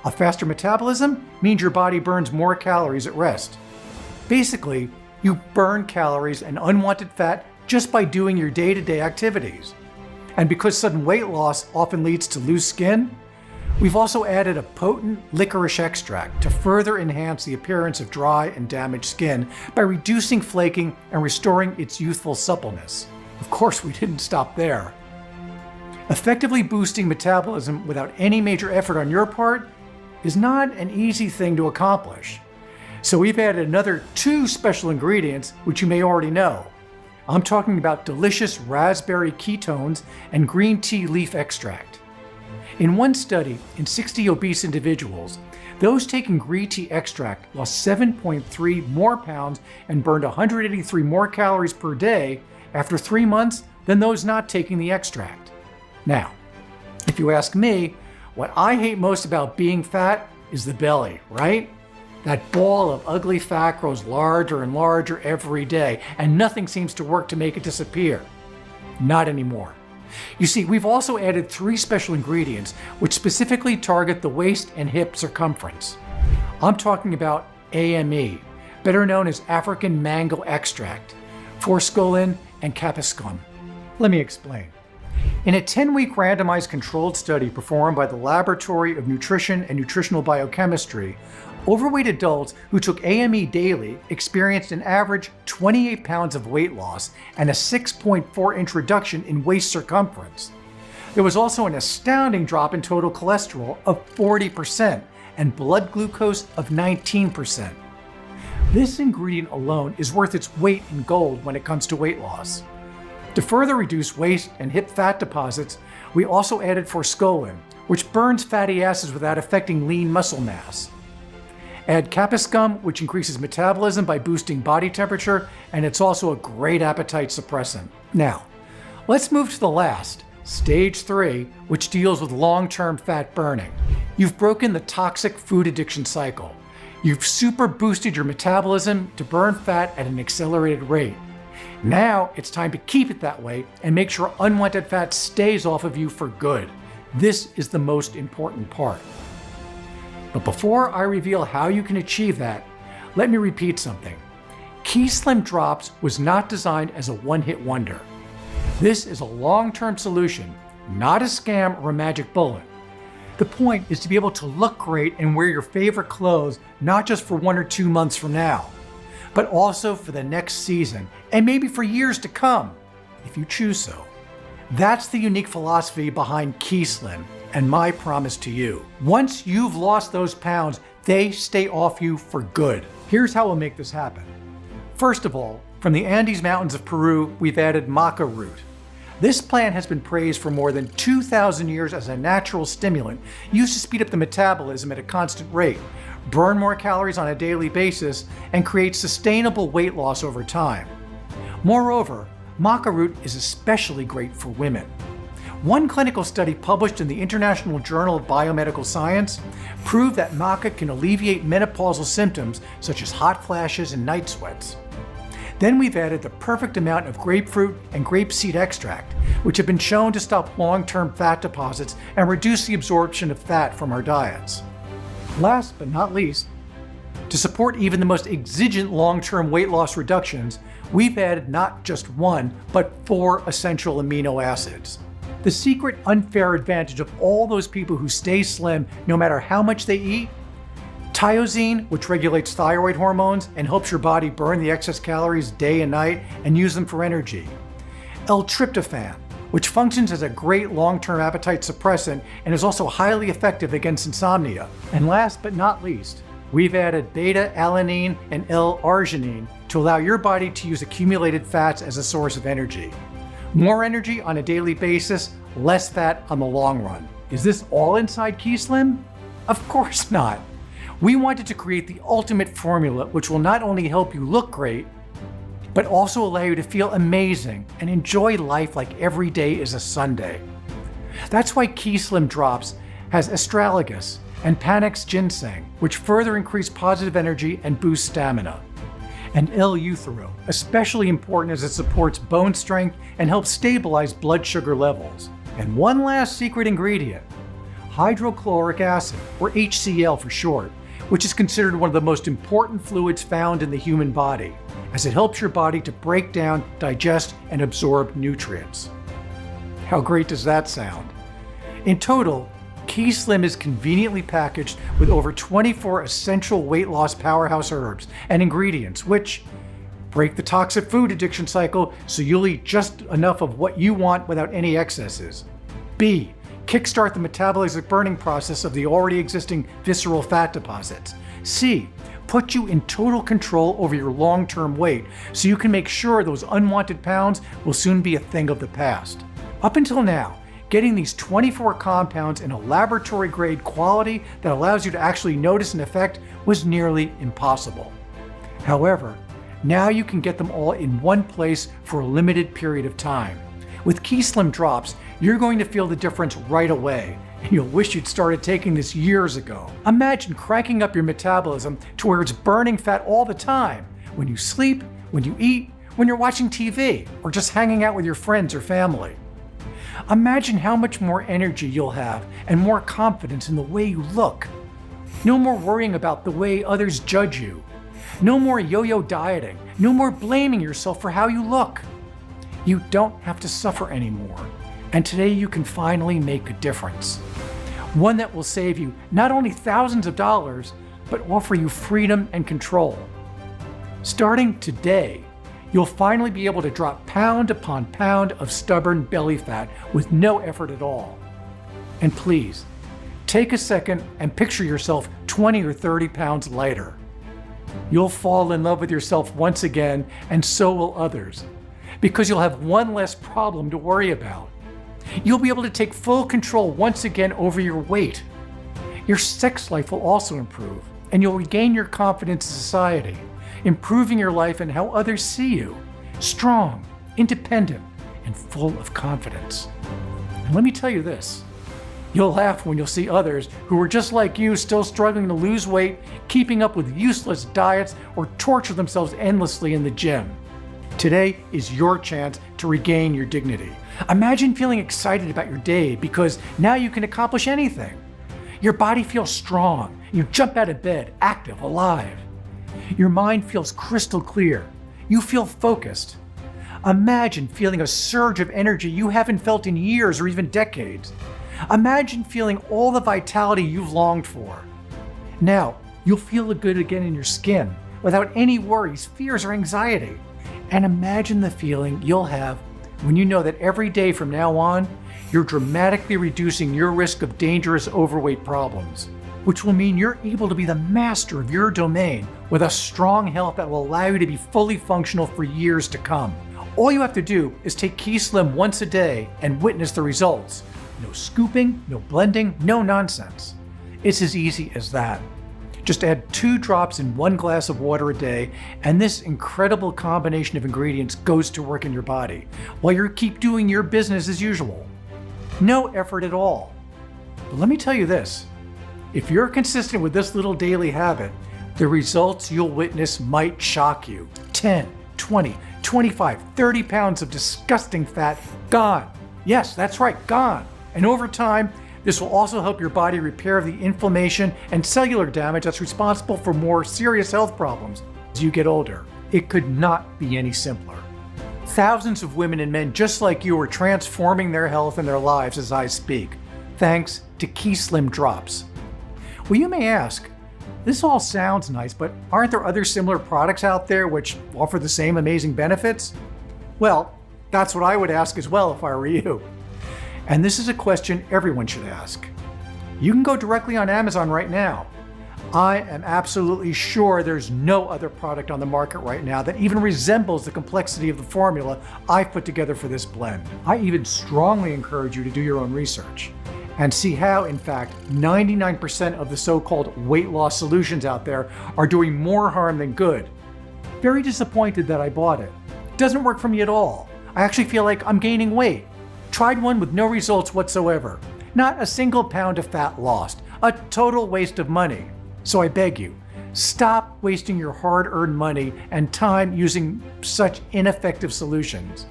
A faster metabolism means your body burns more calories at rest. Basically, you burn calories and unwanted fat just by doing your day-to-day activities. And because sudden weight loss often leads to loose skin, we've also added a potent licorice extract to further enhance the appearance of dry and damaged skin by reducing flaking and restoring its youthful suppleness. Of course, we didn't stop there. Effectively boosting metabolism without any major effort on your part is not an easy thing to accomplish. So we've added another 2 special ingredients, which you may already know. I'm talking about delicious raspberry ketones and green tea leaf extract. In one study in 60 obese individuals, those taking green tea extract lost 7.3 more pounds and burned 183 more calories per day after 3 months than those not taking the extract. Now, if you ask me, what I hate most about being fat is the belly, right? That ball of ugly fat grows larger and larger every day, and nothing seems to work to make it disappear. Not anymore. You see, we've also added 3 special ingredients which specifically target the waist and hip circumference. I'm talking about AME, better known as African mango extract, forskolin, and capsicum. Let me explain. In a 10-week randomized controlled study performed by the Laboratory of Nutrition and Nutritional Biochemistry, overweight adults who took AME daily experienced an average 28 pounds of weight loss and a 6.4-inch reduction in waist circumference. There was also an astounding drop in total cholesterol of 40% and blood glucose of 19%. This ingredient alone is worth its weight in gold when it comes to weight loss. To further reduce waist and hip fat deposits, we also added forskolin, which burns fatty acids without affecting lean muscle mass. Add capsicum, which increases metabolism by boosting body temperature, and it's also a great appetite suppressant. Now, let's move to the last, stage 3, which deals with long-term fat burning. You've broken the toxic food addiction cycle. You've super boosted your metabolism to burn fat at an accelerated rate. Now it's time to keep it that way and make sure unwanted fat stays off of you for good. This is the most important part. But before I reveal how you can achieve that, let me repeat something. Keyslim Drops was not designed as a one-hit wonder. This is a long-term solution, not a scam or a magic bullet. The point is to be able to look great and wear your favorite clothes, not just for 1 or 2 months from now, but also for the next season and maybe for years to come, if you choose so. That's the unique philosophy behind Keyslim and my promise to you. Once you've lost those pounds, they stay off you for good. Here's how we'll make this happen. First of all, from the Andes Mountains of Peru, we've added maca root. This plant has been praised for more than 2,000 years as a natural stimulant used to speed up the metabolism at a constant rate, burn more calories on a daily basis, and create sustainable weight loss over time. Moreover, maca root is especially great for women. One clinical study published in the International Journal of Biomedical Science proved that maca can alleviate menopausal symptoms such as hot flashes and night sweats. Then we've added the perfect amount of grapefruit and grapeseed extract, which have been shown to stop long-term fat deposits and reduce the absorption of fat from our diets. Last but not least, to support even the most exigent long-term weight loss reductions, we've added not just 1, but 4 essential amino acids. The secret unfair advantage of all those people who stay slim no matter how much they eat: tyrosine, which regulates thyroid hormones and helps your body burn the excess calories day and night and use them for energy. L-tryptophan, which functions as a great long-term appetite suppressant and is also highly effective against insomnia. And last but not least, we've added beta-alanine and L-arginine to allow your body to use accumulated fats as a source of energy. More energy on a daily basis, less fat on the long run. Is this all inside Keyslim? Of course not. We wanted to create the ultimate formula which will not only help you look great, but also allow you to feel amazing and enjoy life like every day is a Sunday. That's why Keyslim Drops has astragalus and panax ginseng, which further increase positive energy and boost stamina. And L-euthero, especially important as it supports bone strength and helps stabilize blood sugar levels. And one last secret ingredient, hydrochloric acid, or HCl for short, which is considered one of the most important fluids found in the human body, as it helps your body to break down, digest, and absorb nutrients. How great does that sound? In total, Keyslim is conveniently packaged with over 24 essential weight loss powerhouse herbs and ingredients which break the toxic food addiction cycle so you'll eat just enough of what you want without any excesses. B. Kickstart the metabolic burning process of the already existing visceral fat deposits. C. Put you in total control over your long-term weight so you can make sure those unwanted pounds will soon be a thing of the past. Up until now, getting these 24 compounds in a laboratory-grade quality that allows you to actually notice an effect was nearly impossible. However, now you can get them all in one place for a limited period of time. With Keyslim Drops, you're going to feel the difference right away, and you'll wish you'd started taking this years ago. Imagine cranking up your metabolism to where it's burning fat all the time, when you sleep, when you eat, when you're watching TV, or just hanging out with your friends or family. Imagine how much more energy you'll have and more confidence in the way you look. No more worrying about the way others judge you. No more yo-yo dieting. No more blaming yourself for how you look. You don't have to suffer anymore. And today you can finally make a difference. One that will save you not only thousands of dollars, but offer you freedom and control. Starting today, you'll finally be able to drop pound upon pound of stubborn belly fat with no effort at all. And please, take a second and picture yourself 20 or 30 pounds lighter. You'll fall in love with yourself once again, and so will others, because you'll have one less problem to worry about. You'll be able to take full control once again over your weight. Your sex life will also improve, and you'll regain your confidence in society, improving your life and how others see you, strong, independent, and full of confidence. And let me tell you this, you'll laugh when you'll see others who are just like you, still struggling to lose weight, keeping up with useless diets, or torture themselves endlessly in the gym. Today is your chance to regain your dignity. Imagine feeling excited about your day because now you can accomplish anything. Your body feels strong. You jump out of bed, active, alive. Your mind feels crystal clear. You feel focused. Imagine feeling a surge of energy you haven't felt in years or even decades. Imagine feeling all the vitality you've longed for. Now, you'll feel good again in your skin without any worries, fears, or anxiety. And imagine the feeling you'll have when you know that every day from now on, you're dramatically reducing your risk of dangerous overweight problems, which will mean you're able to be the master of your domain with a strong health that will allow you to be fully functional for years to come. All you have to do is take Keyslim once a day and witness the results. No scooping, no blending, no nonsense. It's as easy as that. Just add 2 drops in 1 glass of water a day, and this incredible combination of ingredients goes to work in your body, while you keep doing your business as usual. No effort at all. But let me tell you this, if you're consistent with this little daily habit, the results you'll witness might shock you. 10, 20, 25, 30 pounds of disgusting fat gone. Yes, that's right, gone. And over time, this will also help your body repair the inflammation and cellular damage that's responsible for more serious health problems as you get older. It could not be any simpler. Thousands of women and men just like you are transforming their health and their lives as I speak, thanks to Keyslim drops. Well, you may ask, this all sounds nice, but aren't there other similar products out there which offer the same amazing benefits? Well, that's what I would ask as well if I were you. And this is a question everyone should ask. You can go directly on Amazon right now. I am absolutely sure there's no other product on the market right now that even resembles the complexity of the formula I've put together for this blend. I even strongly encourage you to do your own research and see how, in fact, 99% of the so-called weight loss solutions out there are doing more harm than good. Very disappointed that I bought it. It doesn't work for me at all. I actually feel like I'm gaining weight. Tried one with no results whatsoever. Not a single pound of fat lost. A total waste of money. So I beg you, stop wasting your hard-earned money and time using such ineffective solutions.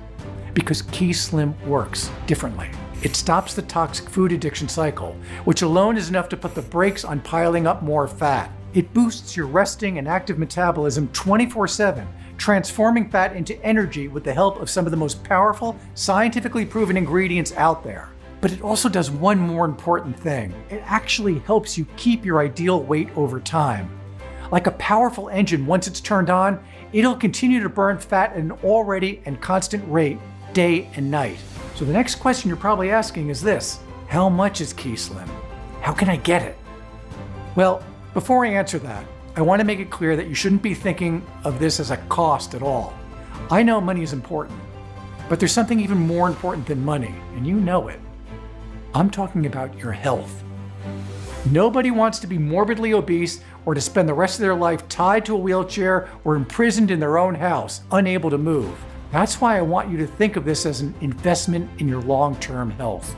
Because Keyslim works differently. It stops the toxic food addiction cycle, which alone is enough to put the brakes on piling up more fat. It boosts your resting and active metabolism 24/7, transforming fat into energy with the help of some of the most powerful, scientifically proven ingredients out there. But it also does one more important thing. It actually helps you keep your ideal weight over time. Like a powerful engine, once it's turned on, it'll continue to burn fat at an already and constant rate, day and night. So the next question you're probably asking is this: how much is Keyslim? How can I get it? Well, before I answer that, I want to make it clear that you shouldn't be thinking of this as a cost at all. I know money is important, but there's something even more important than money, and you know it. I'm talking about your health. Nobody wants to be morbidly obese or to spend the rest of their life tied to a wheelchair or imprisoned in their own house, unable to move. That's why I want you to think of this as an investment in your long-term health,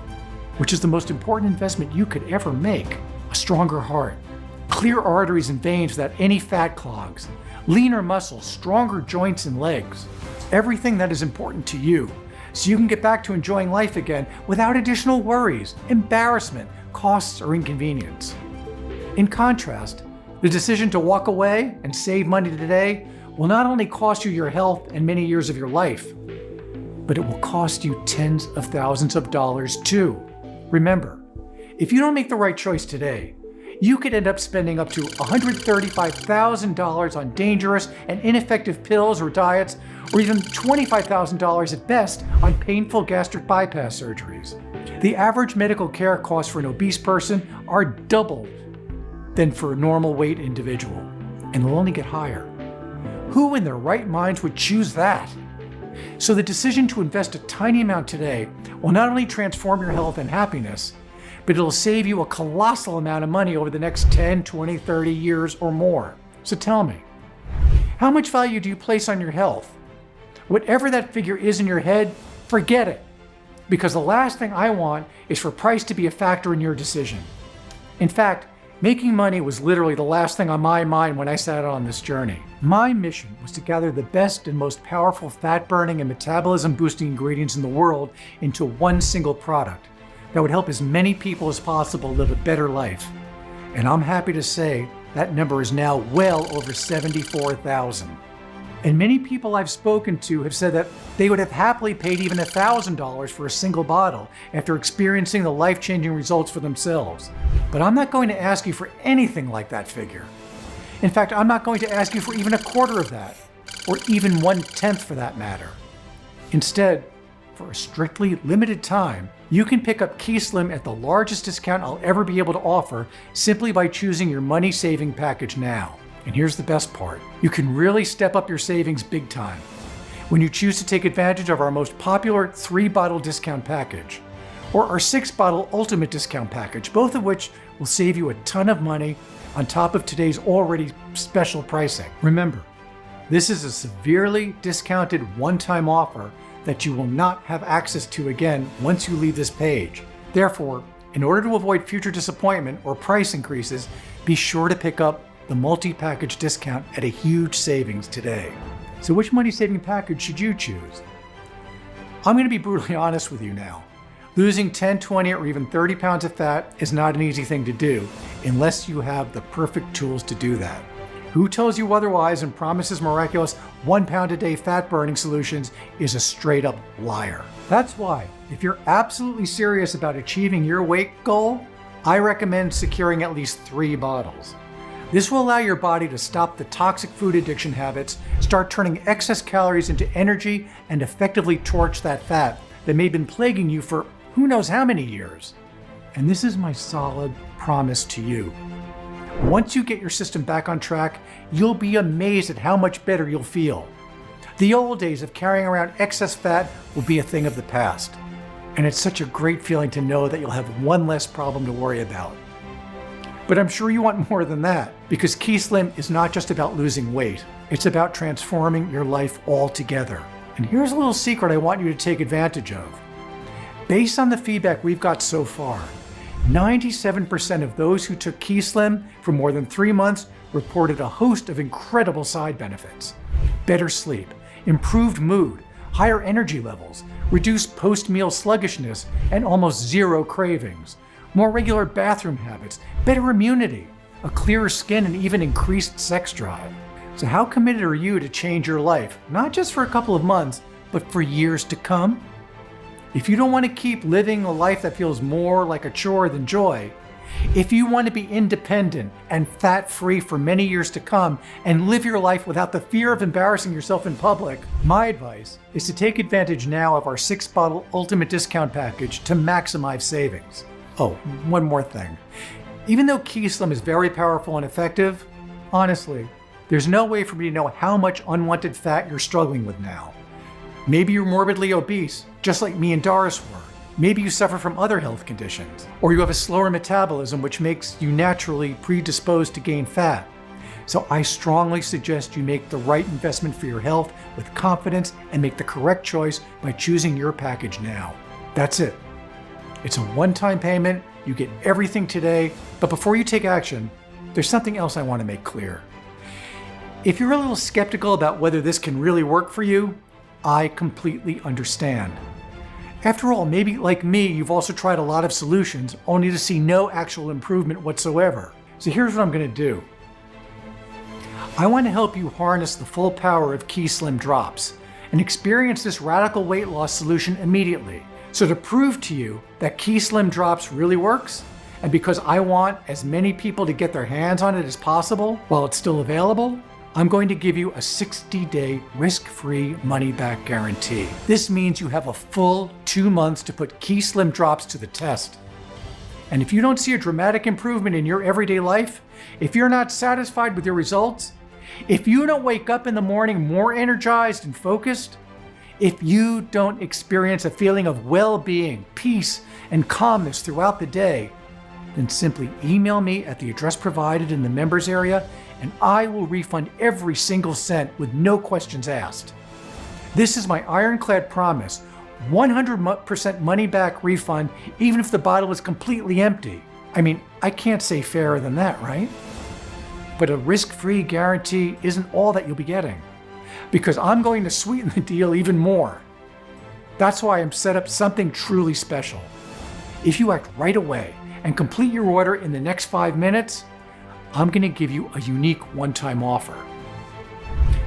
which is the most important investment you could ever make. A stronger heart, clear arteries and veins without any fat clogs, leaner muscles, stronger joints and legs, everything that is important to you, so you can get back to enjoying life again without additional worries, embarrassment, costs, or inconvenience. In contrast, the decision to walk away and save money today will not only cost you your health and many years of your life, but it will cost you tens of thousands of dollars too. Remember, if you don't make the right choice today, you could end up spending up to $135,000 on dangerous and ineffective pills or diets, or even $25,000 at best on painful gastric bypass surgeries. The average medical care costs for an obese person are double than for a normal weight individual, and they'll only get higher. Who in their right minds would choose that? So the decision to invest a tiny amount today will not only transform your health and happiness, but it'll save you a colossal amount of money over the next 10, 20, 30 years or more. So tell me, how much value do you place on your health? Whatever that figure is in your head, forget it. Because the last thing I want is for price to be a factor in your decision. In fact, making money was literally the last thing on my mind when I set out on this journey. My mission was to gather the best and most powerful fat-burning and metabolism-boosting ingredients in the world into one single product that would help as many people as possible live a better life. And I'm happy to say that number is now well over 74,000. And many people I've spoken to have said that they would have happily paid even $1,000 for a single bottle after experiencing the life-changing results for themselves. But I'm not going to ask you for anything like that figure. In fact, I'm not going to ask you for even a quarter of that, or even 1/10 for that matter. Instead, for a strictly limited time, you can pick up Keyslim at the largest discount I'll ever be able to offer simply by choosing your money-saving package now. And here's the best part. You can really step up your savings big time when you choose to take advantage of our most popular 3-bottle discount package, or our 6-bottle ultimate discount package, both of which will save you a ton of money on top of today's already special pricing. Remember, this is a severely discounted one-time offer that you will not have access to again once you leave this page. Therefore, in order to avoid future disappointment or price increases, be sure to pick up the multi-package discount at a huge savings today. So which money-saving package should you choose? I'm going to be brutally honest with you now. Losing 10, 20, or even 30 pounds of fat is not an easy thing to do unless you have the perfect tools to do that. Who tells you otherwise and promises miraculous 1 pound a day fat burning solutions is a straight up liar. That's why, if you're absolutely serious about achieving your weight goal, I recommend securing at least 3 bottles. This will allow your body to stop the toxic food addiction habits, start turning excess calories into energy, and effectively torch that fat that may have been plaguing you for who knows how many years. And this is my solid promise to you. Once you get your system back on track, you'll be amazed at how much better you'll feel. The old days of carrying around excess fat will be a thing of the past. And it's such a great feeling to know that you'll have one less problem to worry about. But I'm sure you want more than that, because Keyslim is not just about losing weight. It's about transforming your life altogether. And here's a little secret I want you to take advantage of. Based on the feedback we've got so far, 97% of those who took Keyslim for more than 3 months reported a host of incredible side benefits. Better sleep, improved mood, higher energy levels, reduced post-meal sluggishness, and almost zero cravings. More regular bathroom habits, better immunity, a clearer skin, and even increased sex drive. So how committed are you to change your life, not just for a couple of months, but for years to come? If you don't want to keep living a life that feels more like a chore than joy, if you want to be independent and fat-free for many years to come and live your life without the fear of embarrassing yourself in public, my advice is to take advantage now of our 6-bottle ultimate discount package to maximize savings. Oh, one more thing. Even though Keyslim is very powerful and effective, honestly, there's no way for me to know how much unwanted fat you're struggling with now. Maybe you're morbidly obese, just like me and Doris were. Maybe you suffer from other health conditions, or you have a slower metabolism which makes you naturally predisposed to gain fat. So I strongly suggest you make the right investment for your health with confidence and make the correct choice by choosing your package now. That's it. It's a one-time payment, you get everything today, but before you take action, there's something else I want to make clear. If you're a little skeptical about whether this can really work for you, I completely understand. After all, maybe like me, you've also tried a lot of solutions only to see no actual improvement whatsoever. So here's what I'm going to do. I want to help you harness the full power of Keyslim drops and experience this radical weight loss solution immediately. So to prove to you that Keyslim drops really works, And because I want as many people to get their hands on it as possible while it's still available, I'm going to give you a 60-day risk-free money-back guarantee. This means you have a full 2 months to put Keyslim drops to the test. And if you don't see a dramatic improvement in your everyday life, if you're not satisfied with your results, if you don't wake up in the morning more energized and focused, if you don't experience a feeling of well-being, peace, and calmness throughout the day, then simply email me at the address provided in the members area and I will refund every single cent with no questions asked. This is my ironclad promise, 100% money back refund even if the bottle is completely empty. I mean, I can't say fairer than that, right? But a risk-free guarantee isn't all that you'll be getting, because I'm going to sweeten the deal even more. That's why I'm set up something truly special. If you act right away and complete your order in the next 5 minutes, I'm going to give you a unique one-time offer.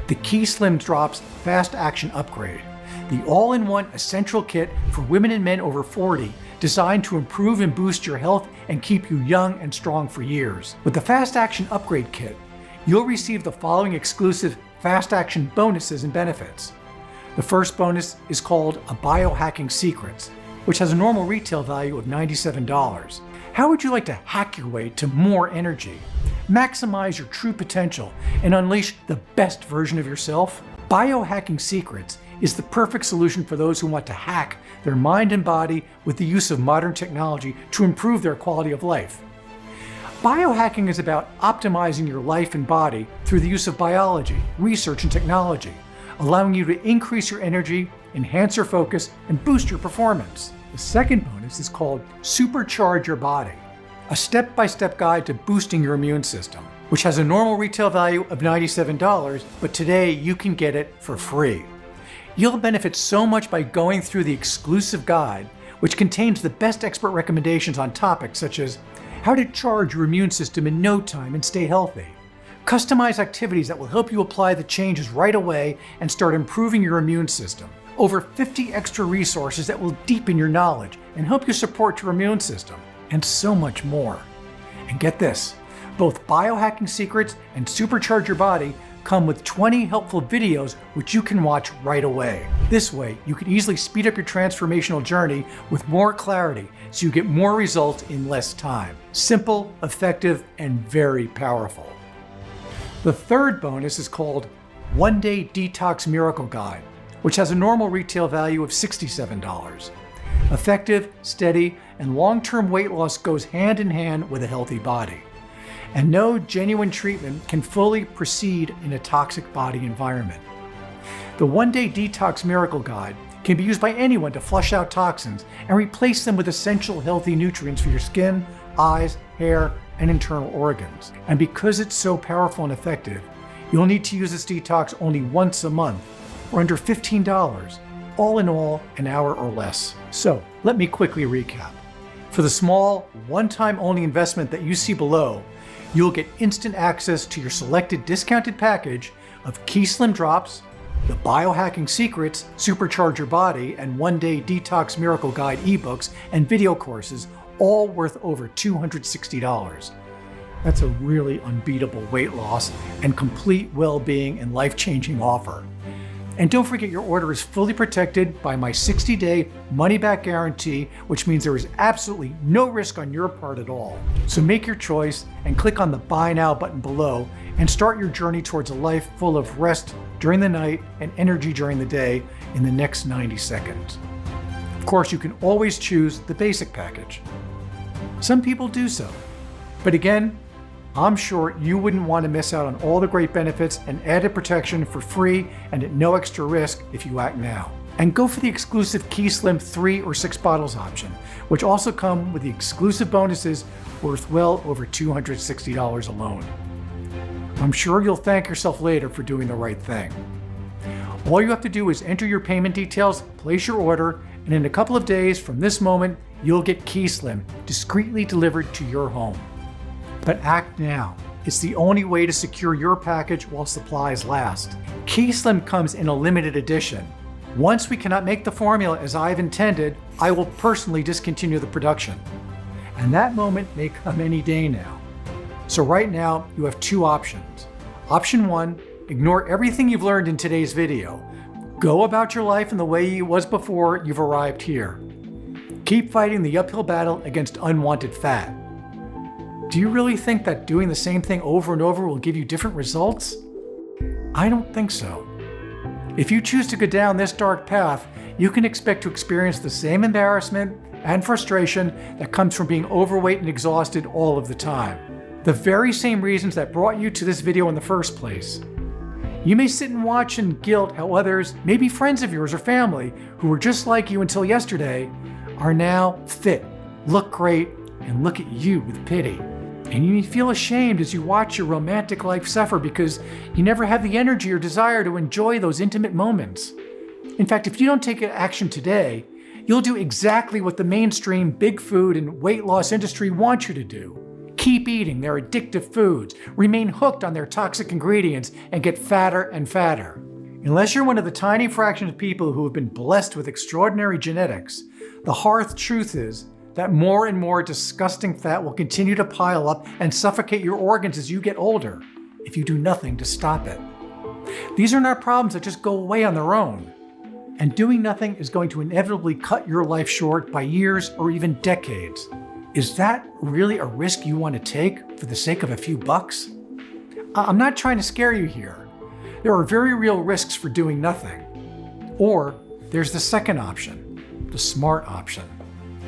The Keyslim Drops Fast Action Upgrade, the all-in-one essential kit for women and men over 40, designed to improve and boost your health and keep you young and strong for years. With the Fast Action Upgrade Kit, you'll receive the following exclusive Fast Action bonuses and benefits. The first bonus is called a Biohacking Secrets, which has a normal retail value of $97. How would you like to hack your way to more energy, maximize your true potential, and unleash the best version of yourself? Biohacking Secrets is the perfect solution for those who want to hack their mind and body with the use of modern technology to improve their quality of life. Biohacking is about optimizing your life and body through the use of biology, research, and technology, allowing you to increase your energy, enhance your focus, and boost your performance. The second bonus is called Supercharge Your Body, a step-by-step guide to boosting your immune system, which has a normal retail value of $97, but today you can get it for free. You'll benefit so much by going through the exclusive guide, which contains the best expert recommendations on topics such as how to charge your immune system in no time and stay healthy, customize activities that will help you apply the changes right away and start improving your immune system, over 50 extra resources that will deepen your knowledge and help you support your immune system, and so much more. And get this, both Biohacking Secrets and Supercharge Your Body come with 20 helpful videos which you can watch right away. This way, you can easily speed up your transformational journey with more clarity so you get more results in less time. Simple, effective, and very powerful. The third bonus is called One Day Detox Miracle Guide, which has a normal retail value of $67. Effective, steady, and long-term weight loss goes hand in hand with a healthy body. And no genuine treatment can fully proceed in a toxic body environment. The One Day Detox Miracle Guide can be used by anyone to flush out toxins and replace them with essential healthy nutrients for your skin, eyes, hair, and internal organs. And because it's so powerful and effective, you'll need to use this detox only once a month, or under $15, all in all, an hour or less. So let me quickly recap. For the small, one-time only investment that you see below, you'll get instant access to your selected discounted package of Keyslim Drops, the Biohacking Secrets, Supercharge Your Body, and One Day Detox Miracle Guide ebooks and video courses, all worth over $260. That's a really unbeatable weight loss and complete well-being and life-changing offer. And don't forget, your order is fully protected by my 60-day money-back guarantee, which means there is absolutely no risk on your part at all. So make your choice and click on the Buy Now button below and start your journey towards a life full of rest during the night and energy during the day in the next 90 seconds. Of course, you can always choose the basic package. Some people do so, but again, I'm sure you wouldn't want to miss out on all the great benefits and added protection for free and at no extra risk if you act now. And go for the exclusive Keyslim 3 or 6 bottles option, which also come with the exclusive bonuses worth well over $260 alone. I'm sure you'll thank yourself later for doing the right thing. All you have to do is enter your payment details, place your order, and in a couple of days from this moment, you'll get Keyslim discreetly delivered to your home. But act now. It's the only way to secure your package while supplies last. Keyslim comes in a limited edition. Once we cannot make the formula as I've intended, I will personally discontinue the production. And that moment may come any day now. So right now, you have two options. Option one, ignore everything you've learned in today's video. Go about your life in the way it was before you've arrived here. Keep fighting the uphill battle against unwanted fat. Do you really think that doing the same thing over and over will give you different results? I don't think so. If you choose to go down this dark path, you can expect to experience the same embarrassment and frustration that comes from being overweight and exhausted all of the time. The very same reasons that brought you to this video in the first place. You may sit and watch in guilt how others, maybe friends of yours or family, who were just like you until yesterday, are now fit, look great, and look at you with pity. And you may feel ashamed as you watch your romantic life suffer because you never have the energy or desire to enjoy those intimate moments. In fact, if you don't take action today, you'll do exactly what the mainstream big food and weight loss industry wants you to do. Keep eating their addictive foods, remain hooked on their toxic ingredients, and get fatter and fatter. Unless you're one of the tiny fraction of people who have been blessed with extraordinary genetics, the hard truth is that more and more disgusting fat will continue to pile up and suffocate your organs as you get older if you do nothing to stop it. These are not problems that just go away on their own. And doing nothing is going to inevitably cut your life short by years or even decades. Is that really a risk you want to take for the sake of a few bucks? I'm not trying to scare you here. There are very real risks for doing nothing. Or there's the second option, the smart option.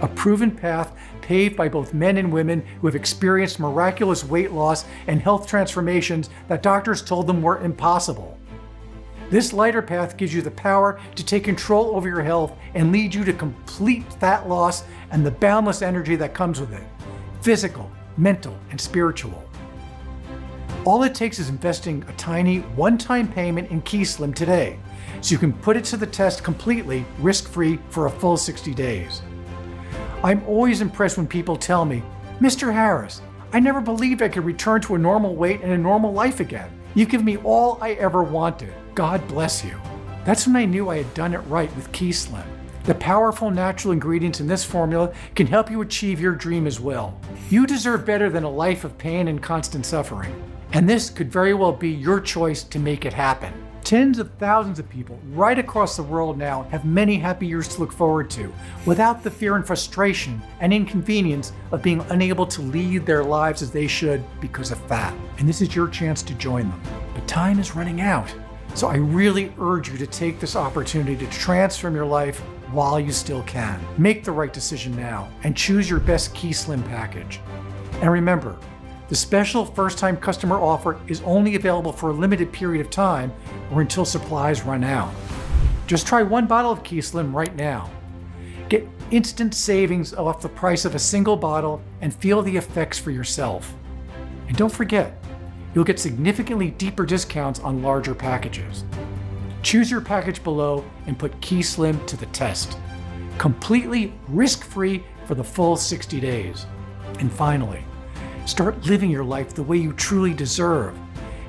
A proven path paved by both men and women who have experienced miraculous weight loss and health transformations that doctors told them were impossible. This lighter path gives you the power to take control over your health and lead you to complete fat loss and the boundless energy that comes with it, physical, mental, and spiritual. All it takes is investing a tiny one-time payment in Keyslim today, so you can put it to the test completely risk-free for a full 60 days. I'm always impressed when people tell me, Mr. Harris, I never believed I could return to a normal weight and a normal life again. You give me all I ever wanted. God bless you. That's when I knew I had done it right with Keyslim. The powerful natural ingredients in this formula can help you achieve your dream as well. You deserve better than a life of pain and constant suffering. And this could very well be your choice to make it happen. Tens of thousands of people right across the world now have many happy years to look forward to without the fear and frustration and inconvenience of being unable to lead their lives as they should because of fat. And this is your chance to join them. But time is running out. So I really urge you to take this opportunity to transform your life while you still can. Make the right decision now and choose your best Keyslim package. And remember, the special first-time customer offer is only available for a limited period of time or until supplies run out. Just try one bottle of Keyslim right now. Get instant savings off the price of a single bottle and feel the effects for yourself. And don't forget, you'll get significantly deeper discounts on larger packages. Choose your package below and put Keyslim to the test. Completely risk-free for the full 60 days. And finally, start living your life the way you truly deserve,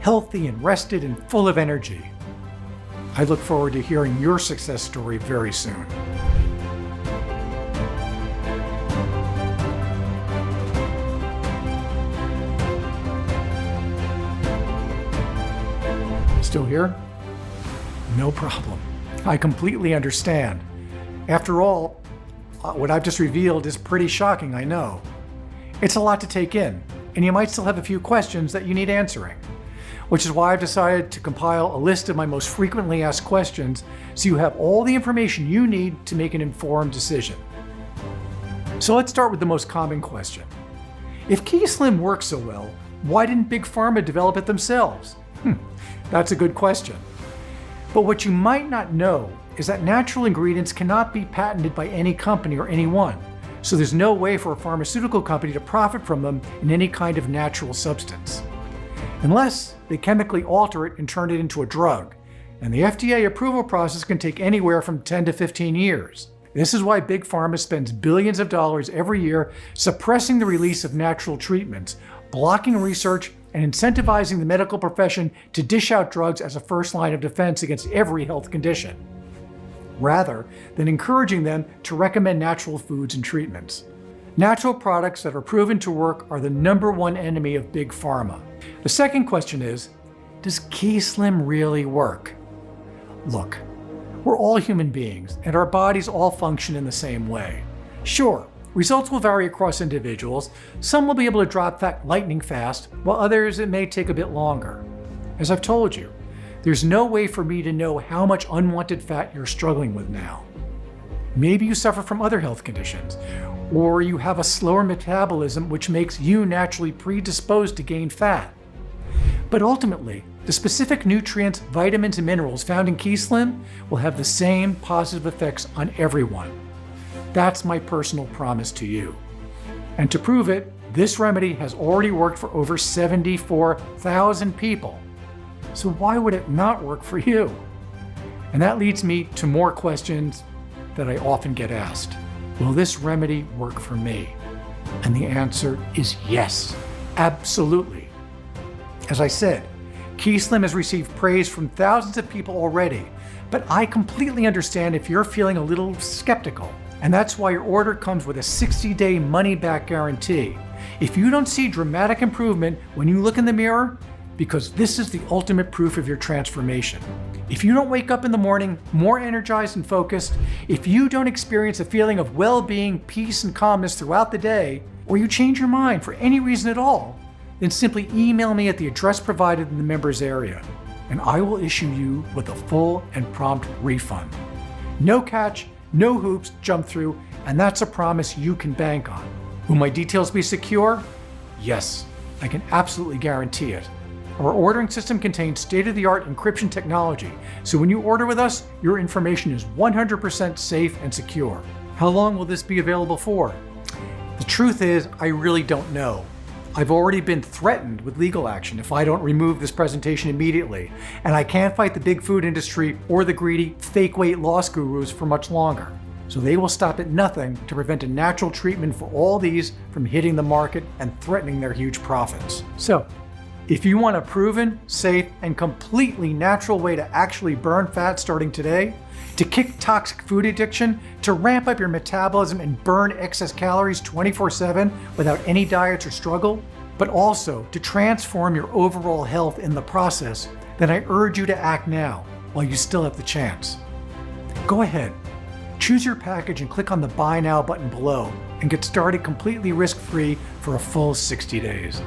healthy and rested and full of energy. I look forward to hearing your success story very soon. Still here? No problem. I completely understand. After all, what I've just revealed is pretty shocking, I know. It's a lot to take in, and you might still have a few questions that you need answering, which is why I've decided to compile a list of my most frequently asked questions so you have all the information you need to make an informed decision. So let's start with the most common question. If Keyslim works so well, why didn't Big Pharma develop it themselves? That's a good question. But what you might not know is that natural ingredients cannot be patented by any company or anyone. So there's no way for a pharmaceutical company to profit from them in any kind of natural substance. Unless they chemically alter it and turn it into a drug. And the FDA approval process can take anywhere from 10 to 15 years. This is why Big Pharma spends billions of dollars every year suppressing the release of natural treatments, blocking research, and incentivizing the medical profession to dish out drugs as a first line of defense against every health condition, rather than encouraging them to recommend natural foods and treatments. Natural products that are proven to work are the #1 enemy of Big Pharma. The second question is, does Keyslim really work? Look, we're all human beings and our bodies all function in the same way. Sure, results will vary across individuals. Some will be able to drop fat lightning fast, while others it may take a bit longer. As I've told you, there's no way for me to know how much unwanted fat you're struggling with now. Maybe you suffer from other health conditions, or you have a slower metabolism which makes you naturally predisposed to gain fat. But ultimately, the specific nutrients, vitamins, and minerals found in Keyslim will have the same positive effects on everyone. That's my personal promise to you. And to prove it, this remedy has already worked for over 74,000 people. So why would it not work for you? And that leads me to more questions that I often get asked. Will this remedy work for me? And the answer is yes, absolutely. As I said, Keyslim has received praise from thousands of people already, but I completely understand if you're feeling a little skeptical. And that's why your order comes with a 60-day money-back guarantee. If you don't see dramatic improvement when you look in the mirror, because this is the ultimate proof of your transformation. If you don't wake up in the morning more energized and focused, if you don't experience a feeling of well-being, peace, and calmness throughout the day, or you change your mind for any reason at all, then simply email me at the address provided in the members area, and I will issue you with a full and prompt refund. No catch, no hoops jump through, and that's a promise you can bank on. Will my details be secure? Yes, I can absolutely guarantee it. Our ordering system contains state-of-the-art encryption technology, so when you order with us, your information is 100% safe and secure. How long will this be available for? The truth is, I really don't know. I've already been threatened with legal action if I don't remove this presentation immediately, and I can't fight the big food industry or the greedy fake weight loss gurus for much longer. So they will stop at nothing to prevent a natural treatment for all these from hitting the market and threatening their huge profits. So, if you want a proven, safe, and completely natural way to actually burn fat starting today, to kick toxic food addiction, to ramp up your metabolism and burn excess calories 24/7 without any diets or struggle, but also to transform your overall health in the process, then I urge you to act now while you still have the chance. Go ahead, choose your package and click on the Buy Now button below and get started completely risk-free for a full 60 days.